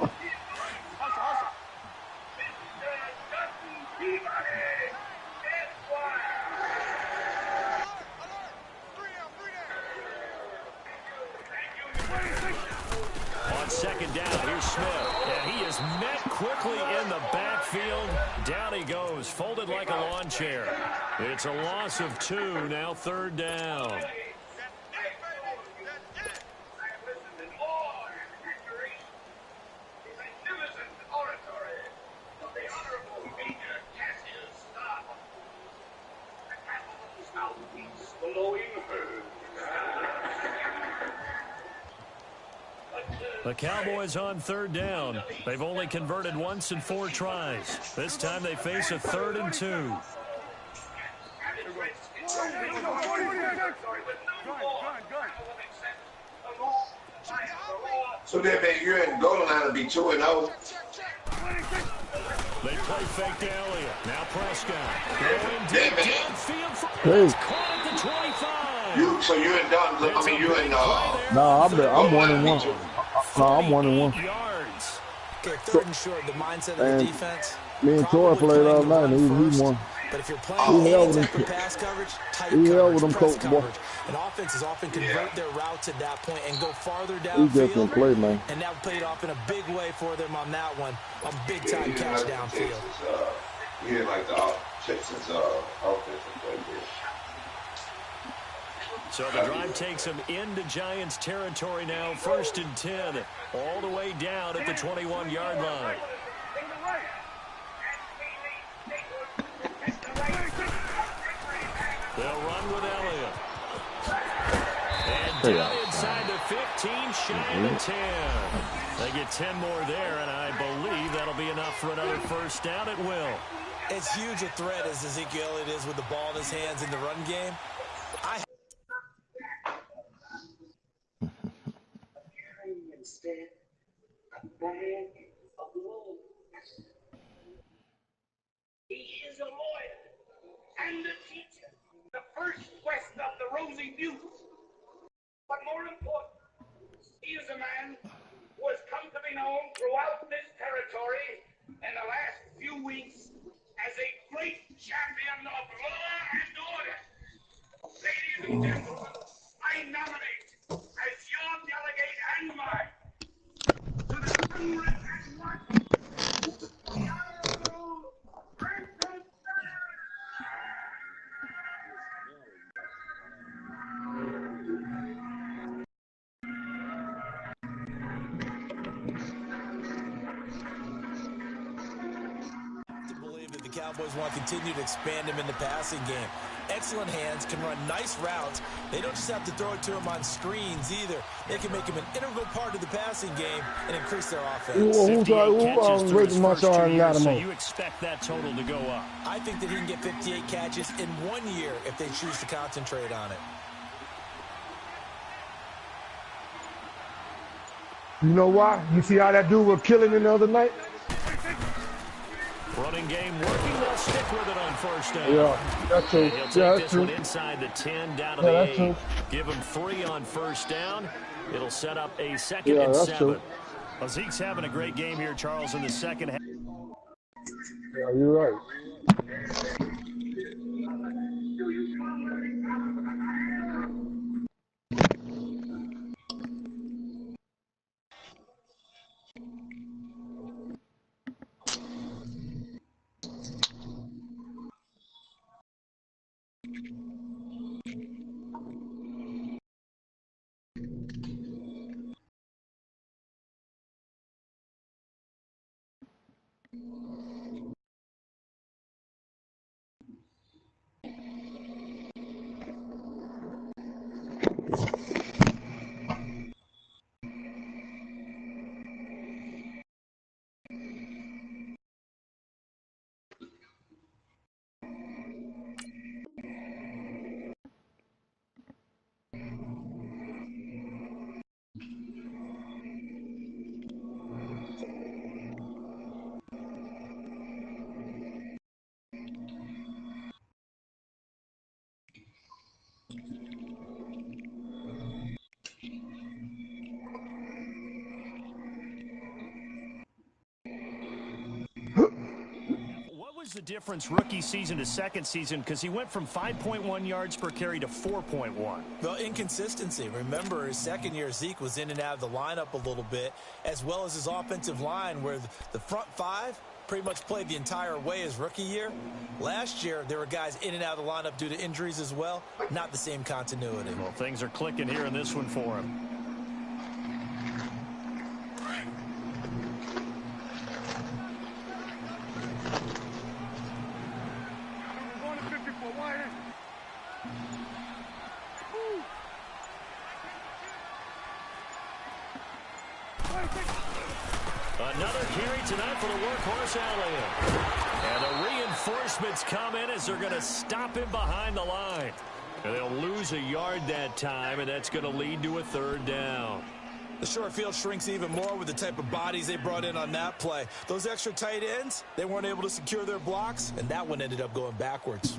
On 2nd down, here's Smith. And he is met quickly in the backfield. Down he goes, folded like a lawn chair. It's a loss of 2, now 3rd down. The Cowboys on 3rd down. They've only converted once in 4 tries. This time they face a 3rd and 2. So then, man, you're in Goldenlion to be 2-0. They play fake to Elliott. Now Prescott. Going deep downfield for caught at the 25. So you're in done. I mean, you're in. No, I'm 1-1. No, I'm 1-1. Yards. Okay, 3rd and short. The mindset of the defense. Me and Troy played all night, and he won. But if you're playing for pass coverage, tight coverage, press coverage, and offenses often convert their routes at that point and go farther downfield. He just didn't play, man. And that played off in a big way for them on that one. A big-time catch downfield. You didn't like the Texas offensive play here. So the drive takes them into Giants territory now. 1st and 10, all the way down at the 21-yard line. They'll run with Elliott. And down inside the 15, shy of the 10. They get 10 more there, and I believe that'll be enough for another 1st down. It will. As huge a threat as Ezekiel Elliott is with the ball in his hands in the run game, He is a lawyer and a teacher, the first west of the Rosy Butte. But more important, he is a man who has come to be known throughout this territory in the last few weeks as a great champion of law and order. Ladies and gentlemen, I nominate as your delegate and mine to the 101 Honorable President. To believe that the Cowboys want to continue to expand him in the passing game. Excellent hands, can run nice routes. They don't just have to throw it to him on screens either. They can make him an integral part of the passing game and increase their offense. 58 catches through his first 2 years, so you expect that total to go up. I think that he can get 58 catches in 1 year if they choose to concentrate on it. You know why? You see how that dude was killing him the other night? Running game working. They'll stick with it on first down. Yeah, that's true. And he'll take this one inside the 10, down to the 8. True. Give him 3 on first down. It'll set up a 2nd and 7. Well, Zeke's having a great game here, Charles, in the second half. Yeah, you're right. The difference rookie season to second season, because he went from 5.1 yards per carry to 4.1. Well, inconsistency. Remember, his second year, Zeke was in and out of the lineup a little bit, as well as his offensive line, where the front 5 pretty much played the entire way his rookie year. Last year, there were guys in and out of the lineup due to injuries as well. Not the same continuity. Well, things are clicking here in this one for him. Another carry tonight for the workhorse Elliott. And the reinforcements come in as they're going to stop him behind the line. And they'll lose a yard that time, and that's going to lead to a 3rd down. The short field shrinks even more with the type of bodies they brought in on that play. Those extra tight ends, they weren't able to secure their blocks, and that one ended up going backwards.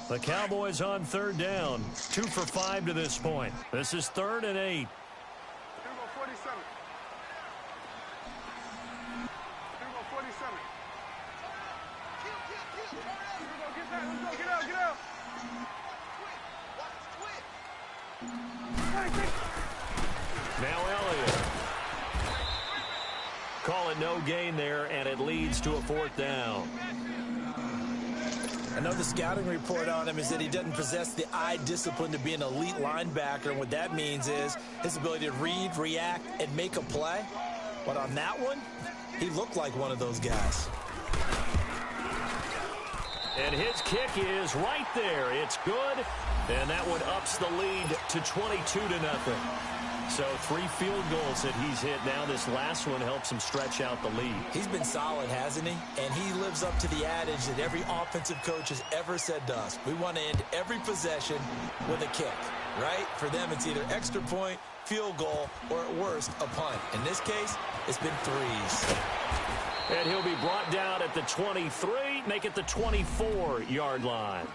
The Cowboys on 3rd down. 2 for 5 to this point. This is 3rd and 8. Now Elliott. Call it no gain there, and it leads to a 4th down. I know the scouting report on him is that he doesn't possess the eye discipline to be an elite linebacker, and what that means is his ability to read, react, and make a play. But on that one, he looked like one of those guys. And his kick is right there. It's good, and that one ups the lead to 22-0. So 3 field goals that he's hit now. This last one helps him stretch out the lead. He's been solid, hasn't he? And he lives up to the adage that every offensive coach has ever said to us. We want to end every possession with a kick, right? For them, it's either extra point, field goal, or at worst, a punt. In this case, it's been 3s. And he'll be brought down at the 23, make it the 24-yard line.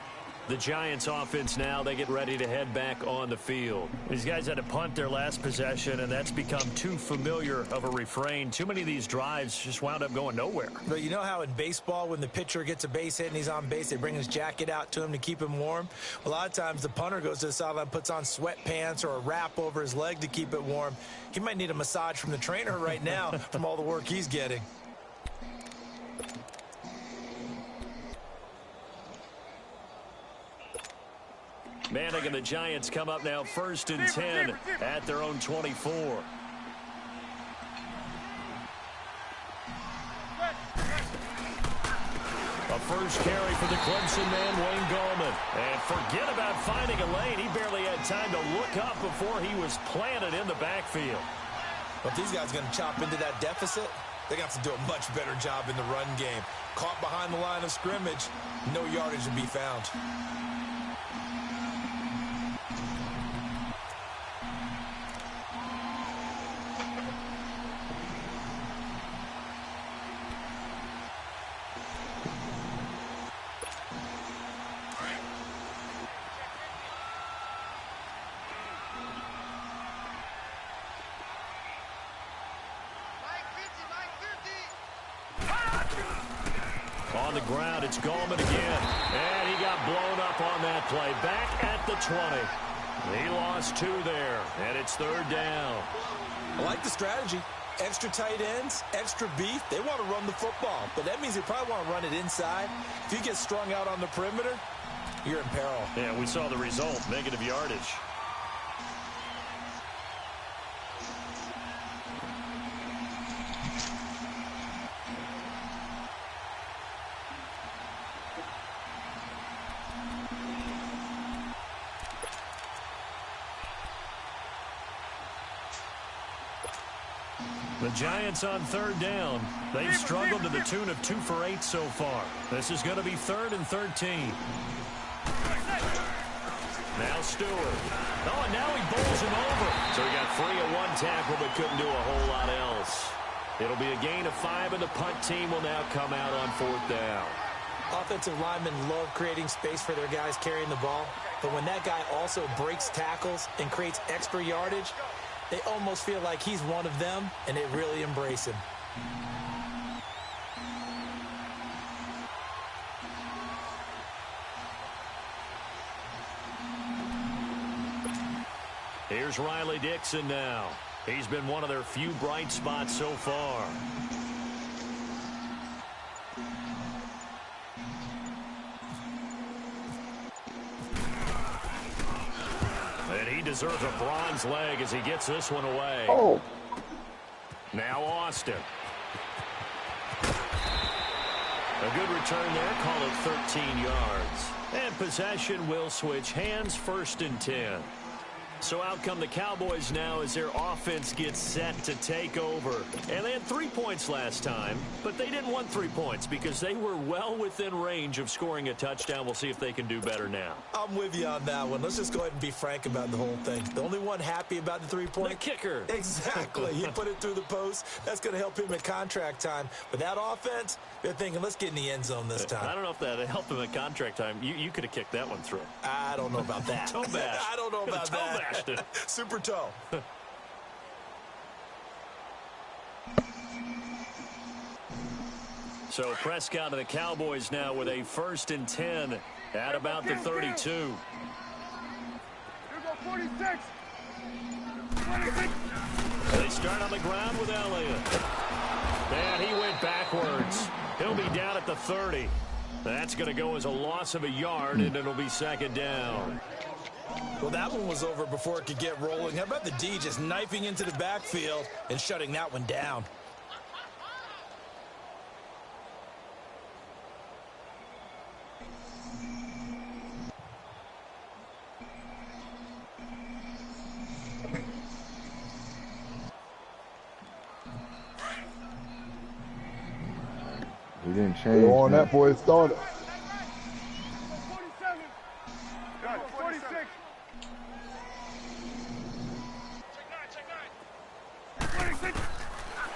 The Giants offense now, they get ready to head back on the field. These guys had to punt their last possession, and that's become too familiar of a refrain. Too many of these drives just wound up going nowhere. But you know how in baseball, when the pitcher gets a base hit and he's on base, they bring his jacket out to him to keep him warm? A lot of times the punter goes to the sideline, puts on sweatpants or a wrap over his leg to keep it warm. He might need a massage from the trainer right now from all the work he's getting. Manning and the Giants come up now 1st and 10 at their own 24. A first carry for the Clemson man, Wayne Gallman. And forget about finding a lane. He barely had time to look up before he was planted in the backfield. But these guys are going to chop into that deficit. They got to do a much better job in the run game. Caught behind the line of scrimmage, no yardage to be found. On the ground, it's Gallman again. And he got blown up on that play. Back at the 20. He lost 2 there, and it's 3rd down. I like the strategy. Extra tight ends, extra beef. They want to run the football, but that means they probably want to run it inside. If you get strung out on the perimeter, you're in peril. Yeah, we saw the result, negative yardage. The Giants on 3rd down. They've struggled to the tune of 2 for 8 so far. This is going to be 3rd and 13. Now Stewart. Oh, and now he bowls him over. So he got free of 1 tackle but couldn't do a whole lot else. It'll be a gain of 5, and the punt team will now come out on 4th down. Offensive linemen love creating space for their guys carrying the ball, but when that guy also breaks tackles and creates extra yardage, they almost feel like he's one of them, and they really embrace him. Here's Riley Dixon now. He's been one of their few bright spots so far. And he deserves a bronze leg as he gets this one away. Oh. Now Austin. A good return there, call it 13 yards. And possession will switch hands, 1st and 10. So out come the Cowboys now as their offense gets set to take over. And they had 3 points last time, but they didn't want 3 points because they were well within range of scoring a touchdown. We'll see if they can do better now. I'm with you on that one. Let's just go ahead and be frank about the whole thing. The only one happy about the 3-point? The kicker. Exactly. He put it through the post. That's going to help him at contract time. But that offense, they're thinking, let's get in the end zone this time. I don't know if that helped him at contract time. You could have kicked that one through. I don't know about that. Toe bash. I don't know about toe that. Bashed it. Super toe. So Prescott and the Cowboys now with a 1st and 10 at about the 32. Here go 46. 26. They start on the ground with Elliott. And he went backwards. He'll be down at the 30. That's going to go as a loss of a yard, and it'll be 2nd down. Well, that one was over before it could get rolling. How about the D just knifing into the backfield and shutting that one down? He didn't change. They were on that before it started. 47. Got 46.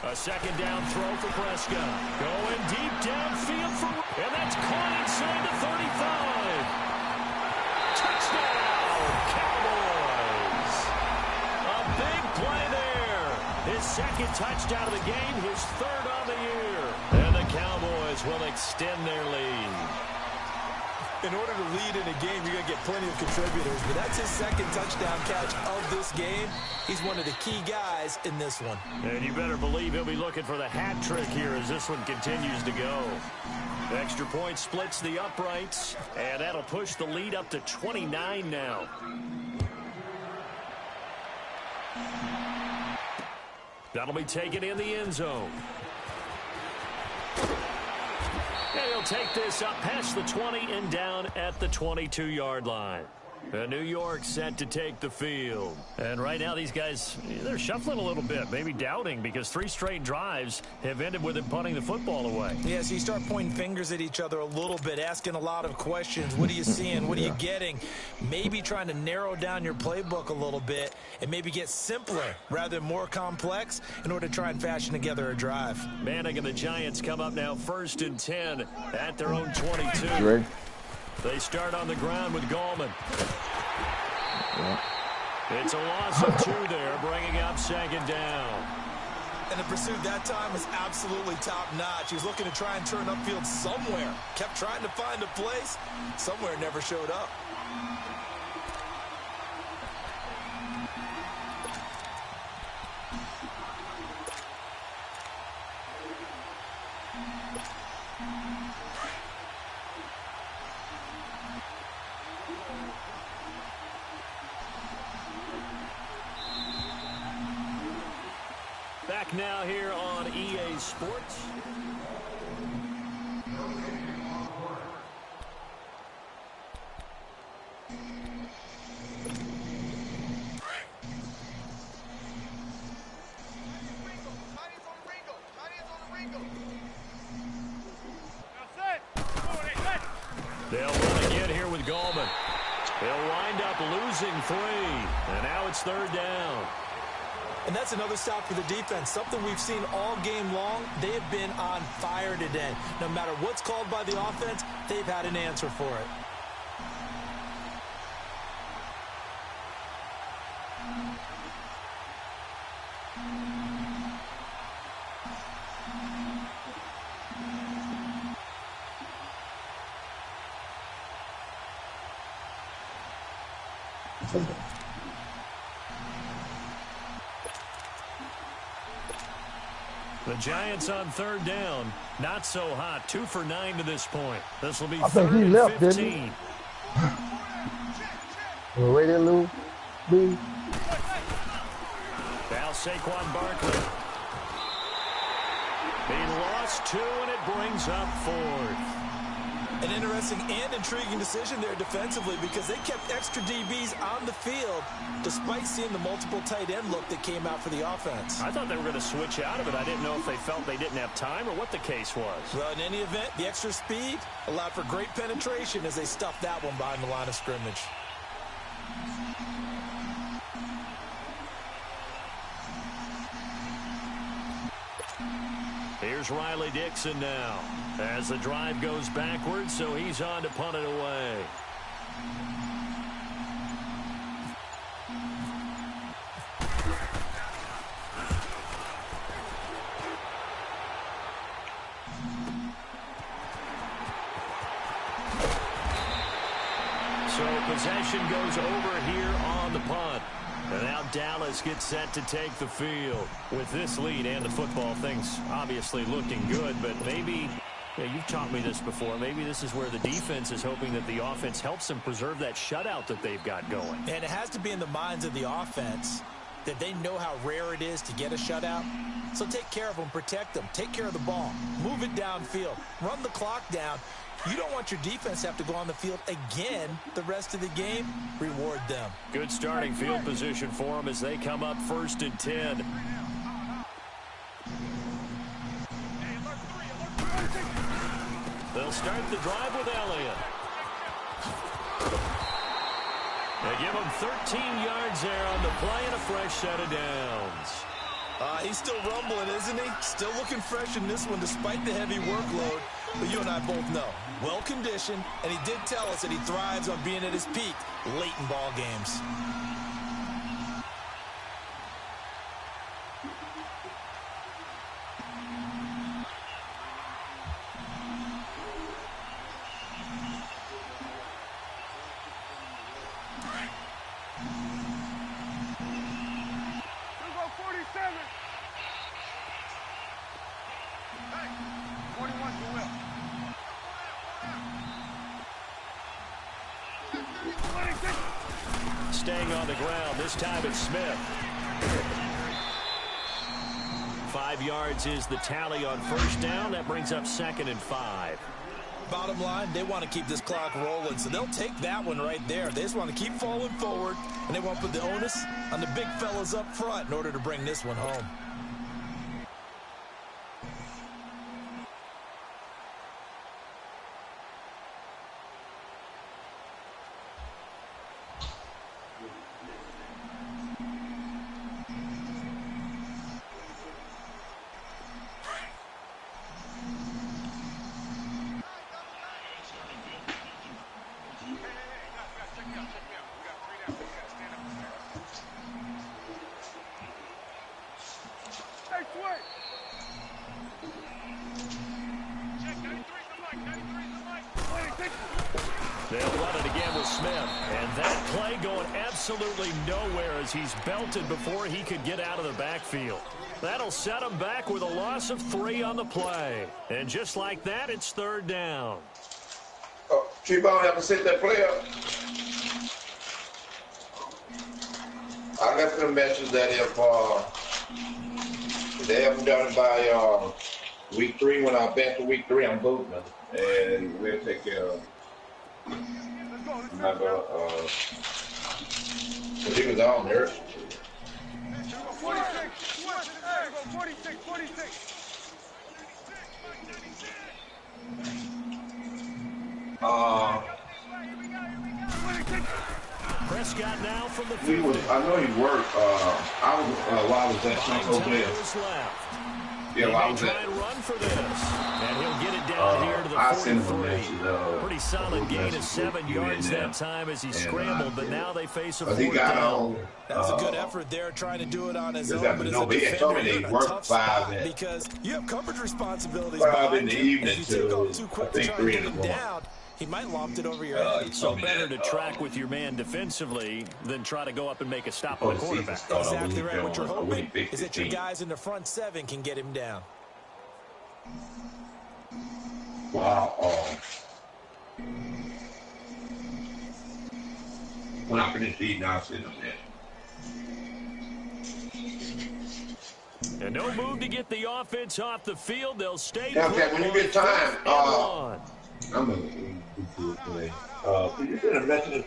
A 2nd down throw for Prescott. Going deep downfield for... And that's caught inside the 35. second touchdown of the game, his third on the year. And the Cowboys will extend their lead. In order to lead in a game, you're going to get plenty of contributors, but that's his second touchdown catch of this game. He's one of the key guys in this one. And you better believe he'll be looking for the hat trick here as this one continues to go. Extra point splits the uprights, and that'll push the lead up to 29 now. That'll be taken in the end zone. And he'll take this up past the 20 and down at the 22-yard line. New York set to take the field. And right now these guys, they're shuffling a little bit, maybe doubting, because 3 straight drives have ended with him punting the football away. Yeah, so you start pointing fingers at each other a little bit, asking a lot of questions. What are you seeing? What are you getting? Maybe trying to narrow down your playbook a little bit and maybe get simpler rather than more complex in order to try and fashion together a drive. Manning and the Giants come up now 1st and 10 at their own 22. Dre. They start on the ground with Gallman. Yeah. It's a loss of 2 there, bringing up 2nd down. And the pursuit that time was absolutely top-notch. He was looking to try and turn upfield somewhere. Kept trying to find a place. Somewhere never showed up. Back now here on EA Sports. They'll run again here with Gallman. They'll wind up losing 3, and now it's 3rd down. And that's another stop for the defense, something we've seen all game long. They have been on fire today. No matter what's called by the offense, they've had an answer for it. The Giants on 3rd down. Not so hot. 2 for 9 to this point. This will be I think 3rd he and left, 15. didn't he? Ready, Lou? B. Now Saquon Barkley. He lost 2, and it brings up 4th. An interesting and intriguing decision there defensively because they kept extra DBs on the field despite seeing the multiple tight end look that came out for the offense. I thought they were going to switch out of it. I didn't know if they felt they didn't have time or what the case was. Well, in any event, the extra speed allowed for great penetration as they stuffed that one behind the line of scrimmage. Here's Riley Dixon now as the drive goes backwards, so he's on to punt it away. So possession goes over here on the punt. And now Dallas gets set to take the field. With this lead and the football, things obviously looking good, but maybe, you've taught me this before, maybe this is where the defense is hoping that the offense helps them preserve that shutout that they've got going. And it has to be in the minds of the offense that they know how rare it is to get a shutout. So take care of them, protect them, take care of the ball, move it downfield, run the clock down. You don't want your defense to have to go on the field again the rest of the game. Reward them. Good starting field position for them as they come up 1st and 10. They'll start the drive with Elliott. They give him 13 yards there on the play and a fresh set of downs. He's still rumbling, isn't he? Still looking fresh in this one despite the heavy workload. But you and I both know, well-conditioned, and he did tell us that he thrives on being at his peak late in ball games. go 47. Hey, 21 to Will. 26. Staying on the ground. This time it's Smith. 5 yards is the tally on first down. That brings up 2nd and 5. Bottom line, they want to keep this clock rolling, so they'll take that one right there. They just want to keep falling forward, and they want to put the onus on the big fellas up front in order to bring this one home. They'll run it again with Smith. And that play going absolutely nowhere as he's belted before he could get out of the backfield. That'll set him back with a loss of 3 on the play. And just like that, it's 3rd down. Oh, T-Bone have to sit that play up. I left them a message that if they haven't done it by week 3, when I bet for week 3, I'm booting them. And we'll take care of I'm not gonna, but he was on there. 46. 46. Prescott now from the He was, I know he worked. I was while I was at Cinco Bell. Yeah, while I was at. Run for this, and he'll get it down here to the 43. Pretty solid gain of 7 yards that time as he scrambled, but now they face a 4th down. That was a good effort there, trying to do it on his own. But as a defender, you're in a tough spot because you have coverage responsibilities. 5 in the evening if you take off too quick to try and get him down, he might loft it over your head. So better to track with your man defensively than try to go up and make a stop on the quarterback. Exactly right. What you're hoping is that your guys in the front 7 can get him down. Wow. When I finish eating, I'll sit on that. And no move to get the offense off the field. They'll stay. Yeah, okay, when you get time, I'm gonna play. Could you send a message?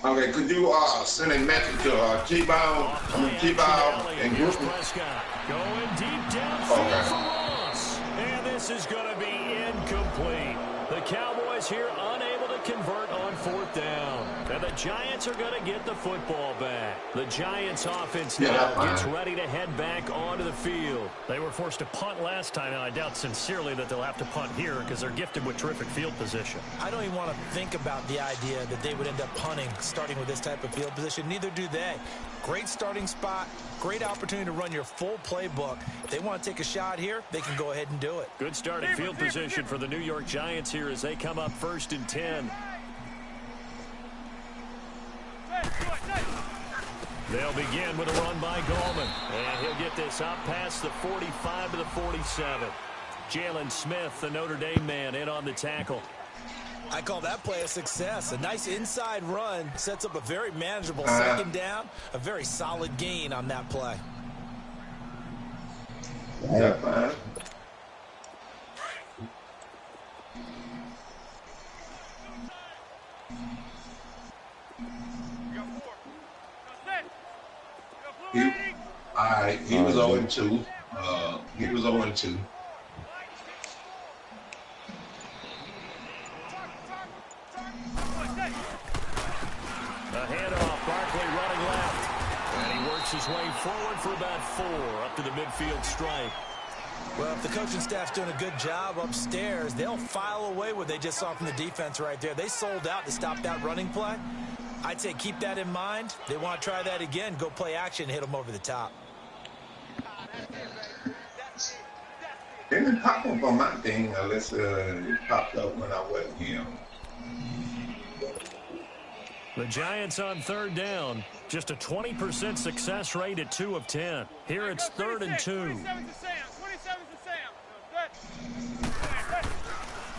Okay, could you send a message to T-Bone and Group? Going deep downfield for Ross. And this is going to be incomplete. The Cowboys here unable to convert on 4th down. And the Giants are going to get the football back. The Giants offense now gets ready to head back onto the field. They were forced to punt last time, and I doubt sincerely that they'll have to punt here because they're gifted with terrific field position. I don't even want to think about the idea that they would end up punting starting with this type of field position. Neither do they. Great starting spot, great opportunity to run your full playbook. If they want to take a shot here, they can go ahead and do it. Good starting field position for the New York Giants here as they come up 1st and 10. They'll begin with a run by Goldman. And he'll get this up past the 45 to the 47. Jalen Smith, the Notre Dame man, in on the tackle. I call that play a success. A nice inside run sets up a very manageable 2nd down. A very solid gain on that play. He was 0-2. He was 0-2. A handoff, Barkley running left. And he works his way forward for about 4 up to the midfield stripe. Well, if the coaching staff's doing a good job upstairs, they'll file away what they just saw from the defense right there. They sold out to stop that running play. I'd say keep that in mind. They want to try that again, go play action, hit them over the top. It didn't pop up on my thing unless it popped up when I wasn't here. The Giants on third down. Just a 20% success rate at 2 of 10. Here it's 3rd and 2.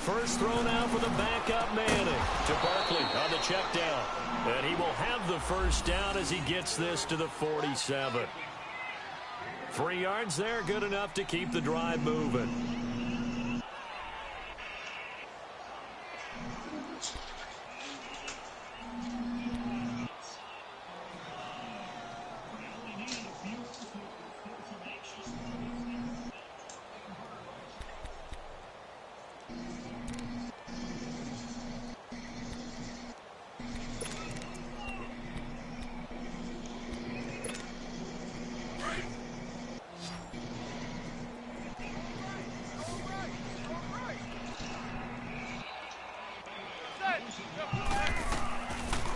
First thrown out for the backup Manning to Barkley on the check down. And he will have the first down as he gets this to the 47. 3 yards there, good enough to keep the drive moving.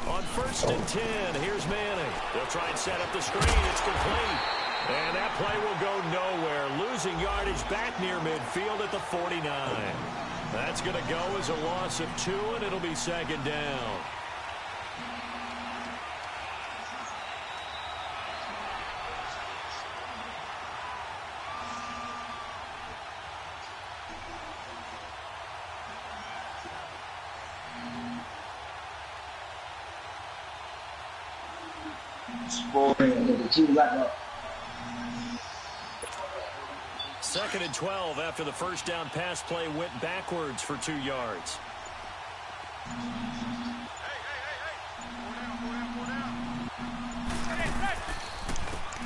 On 1st and 10, here's Manning. They'll try and set up the screen. It's complete. And that play will go nowhere. Losing yardage back near midfield at the 49. That's going to go as a loss of 2, and it'll be 2nd down. Second and 12 after the first down pass play went backwards for 2 yards.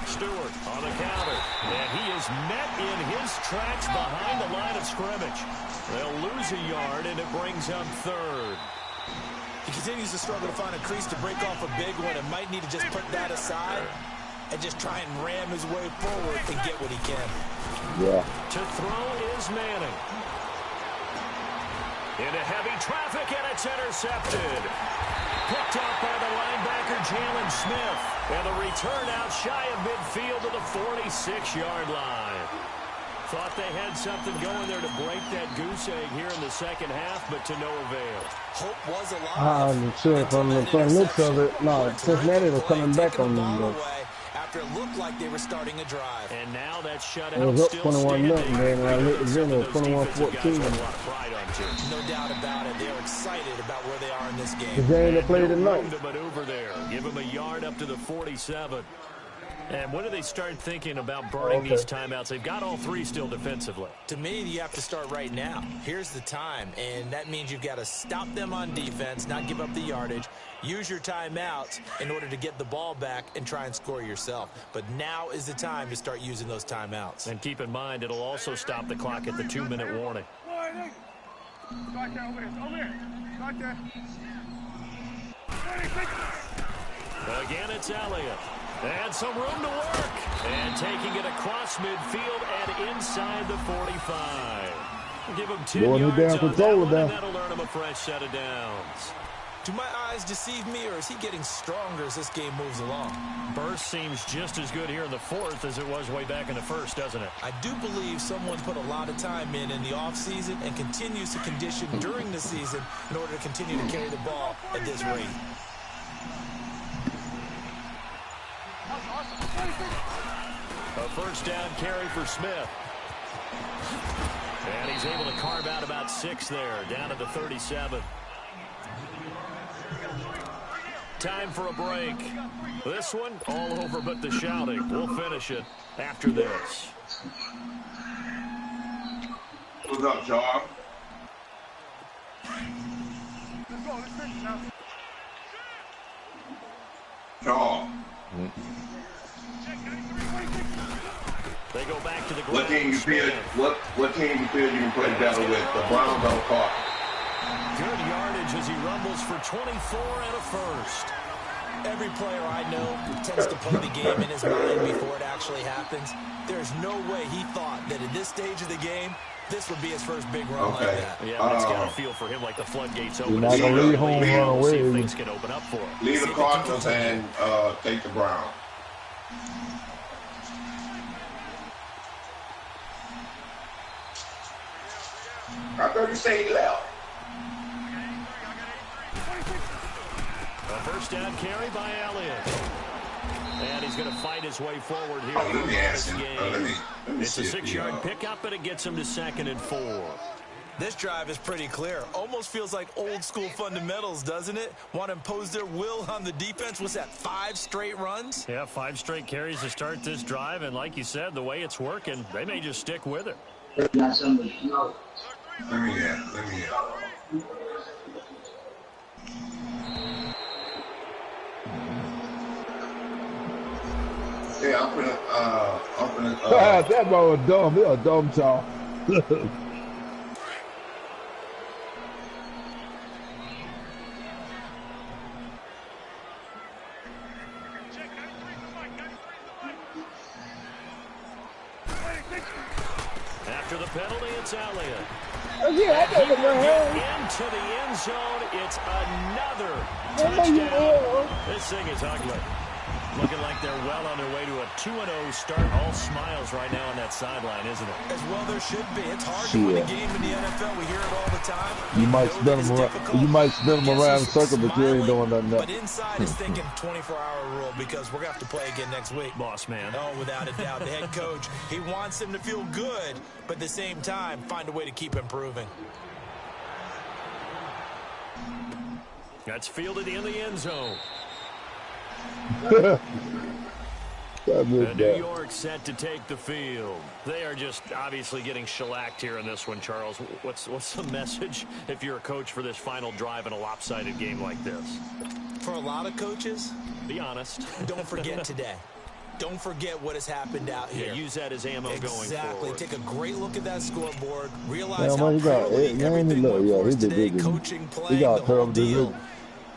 Stewart on the counter, and he is met in his tracks behind the line of scrimmage. They'll lose a yard, and it brings up 3rd. He continues to struggle to find a crease to break off a big one and might need to just put that aside and just try and ram his way forward and get what he can. Yeah. To throw is Manning. Into heavy traffic, and it's intercepted. Picked up by the linebacker, Jalen Smith. And the return out shy of midfield to the 46-yard line. Thought they had something going there to break that goose egg here in the second half, but to no avail. Hope was alive. Sure, from the looks of it, no, Cincinnati was coming back on them, though. After it looked like they were starting a drive. And now that shutout it was up still 21-0, man, and I looked again at 21-14. No doubt about it. They're excited about where they are in this game. The game to play tonight. To maneuver there. Give them a yard up to the 47. And when do they start thinking about burning these timeouts? They've got all 3 still defensively. To me, you have to start right now. Here's the time, and that means you've got to stop them on defense, not give up the yardage. Use your timeouts in order to get the ball back and try and score yourself. But now is the time to start using those timeouts. And keep in mind, it'll also stop the clock at the 2-minute warning. Again, it's Elliott. And some room to work. And taking it across midfield and inside the 45. Give him 10 yards on that one, and that'll earn him a fresh set of downs. Do my eyes deceive me, or is he getting stronger as this game moves along? Burst seems just as good here in the 4th as it was way back in the 1st, doesn't it? I do believe someone put a lot of time in the offseason and continues to condition during the season in order to continue to carry the ball at this rate. A first down carry for Smith. And he's able to carve out about 6 there, down to the 37. Time for a break. This one, all over but the shouting. We'll finish it after this. What's up, Charles? Charles. They go back to the ground. What team you feel? What team you feel you can play better with? The Browns or Cardinals? Good yardage as he rumbles for 24 and a first. Every player I know tends to play the game in his mind before it actually happens. There's no way he thought that at this stage of the game, this would be his first big run like that. Yeah, but it's got to feel for him like the floodgates open. Not gonna leave home run away. See if things can open up for him. Leave the Cardinals and take the Browns. I thought you said he left. A first down carry by Elliott. And he's going to fight his way forward here in this game. It's a 6-yard pickup, and it gets him to 2nd and 4. This drive is pretty clear. Almost feels like old school fundamentals, doesn't it? Want to impose their will on the defense. What's that, 5 straight runs? Yeah, 5 straight carries to start this drive. And like you said, the way it's working, they may just stick with it. Let me Yeah, I'm finna, that boy was dumb. He a dumb child. After the penalty, it's Elliott. Yeah, I know Into the end zone, it's another touchdown. This thing is ugly. Looking like they're well on their way to a 2-0 start. All smiles right now on that sideline, isn't it? As well there should be. It's hard to win a game in the NFL. We hear it all the time. You might spin them around in a circle, but you ain't doing nothing. But inside is thinking 24-hour rule because we're going to have to play again next week. Boss man. Oh, without a doubt. The head coach, he wants him to feel good, but at the same time, find a way to keep improving. That's fielded in the end zone. New York set to take the field. They are just obviously getting shellacked here in this one, Charles. What's the message if you're a coach for this final drive in a lopsided game like this? For a lot of coaches, be honest. Don't forget today. Don't forget what has happened out here. Yeah, use that as ammo going forward. Exactly. Take a great look at that scoreboard. Realize how clearly everything went for us today. Coaching, playing, the whole deal.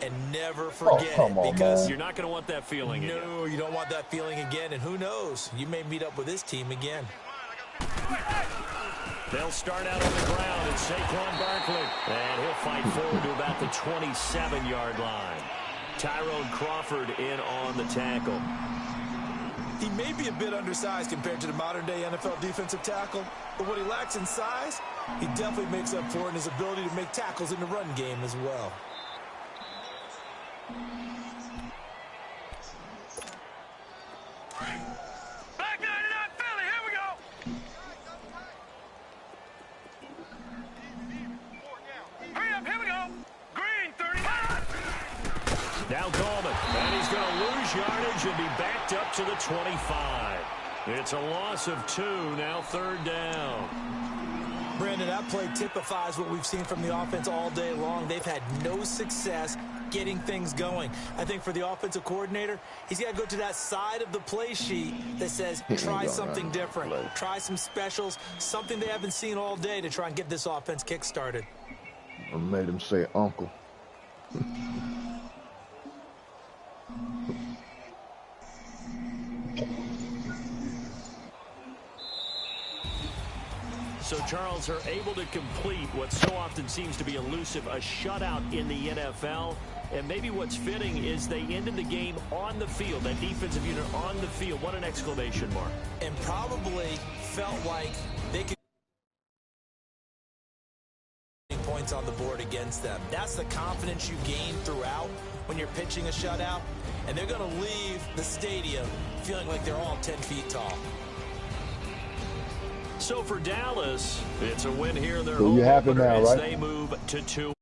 And never forget it, because you're not going to want that feeling again. No, you don't want that feeling again. And who knows? You may meet up with this team again. They'll start out on the ground. It's Saquon Barkley. And he'll fight forward to about the 27-yard line. Tyrone Crawford in on the tackle. He may be a bit undersized compared to the modern-day NFL defensive tackle, but what he lacks in size, he definitely makes up for in his ability to make tackles in the run game as well. Back 99 Philly, here we go. Hurry up, here we go. Green, 35. Now Coleman, and he's going to lose yardage and be backed up to the 25. It's a loss of 2, now 3rd down. Brandon, that play typifies what we've seen from the offense all day long. They've had no success getting things going. I think for the offensive coordinator, he's got to go to that side of the play sheet that says, try something different. Try some specials, something they haven't seen all day to try and get this offense kick-started. I made him say uncle. So Charles are able to complete what so often seems to be elusive, a shutout in the NFL. And maybe what's fitting is they ended the game on the field, that defensive unit on the field. What an exclamation mark. And probably felt like they could points on the board against them. That's the confidence you gain throughout when you're pitching a shutout. And they're going to leave the stadium feeling like they're all 10 feet tall. So for Dallas, it's a win here in their so home you happy opener now, as right? they move to 2.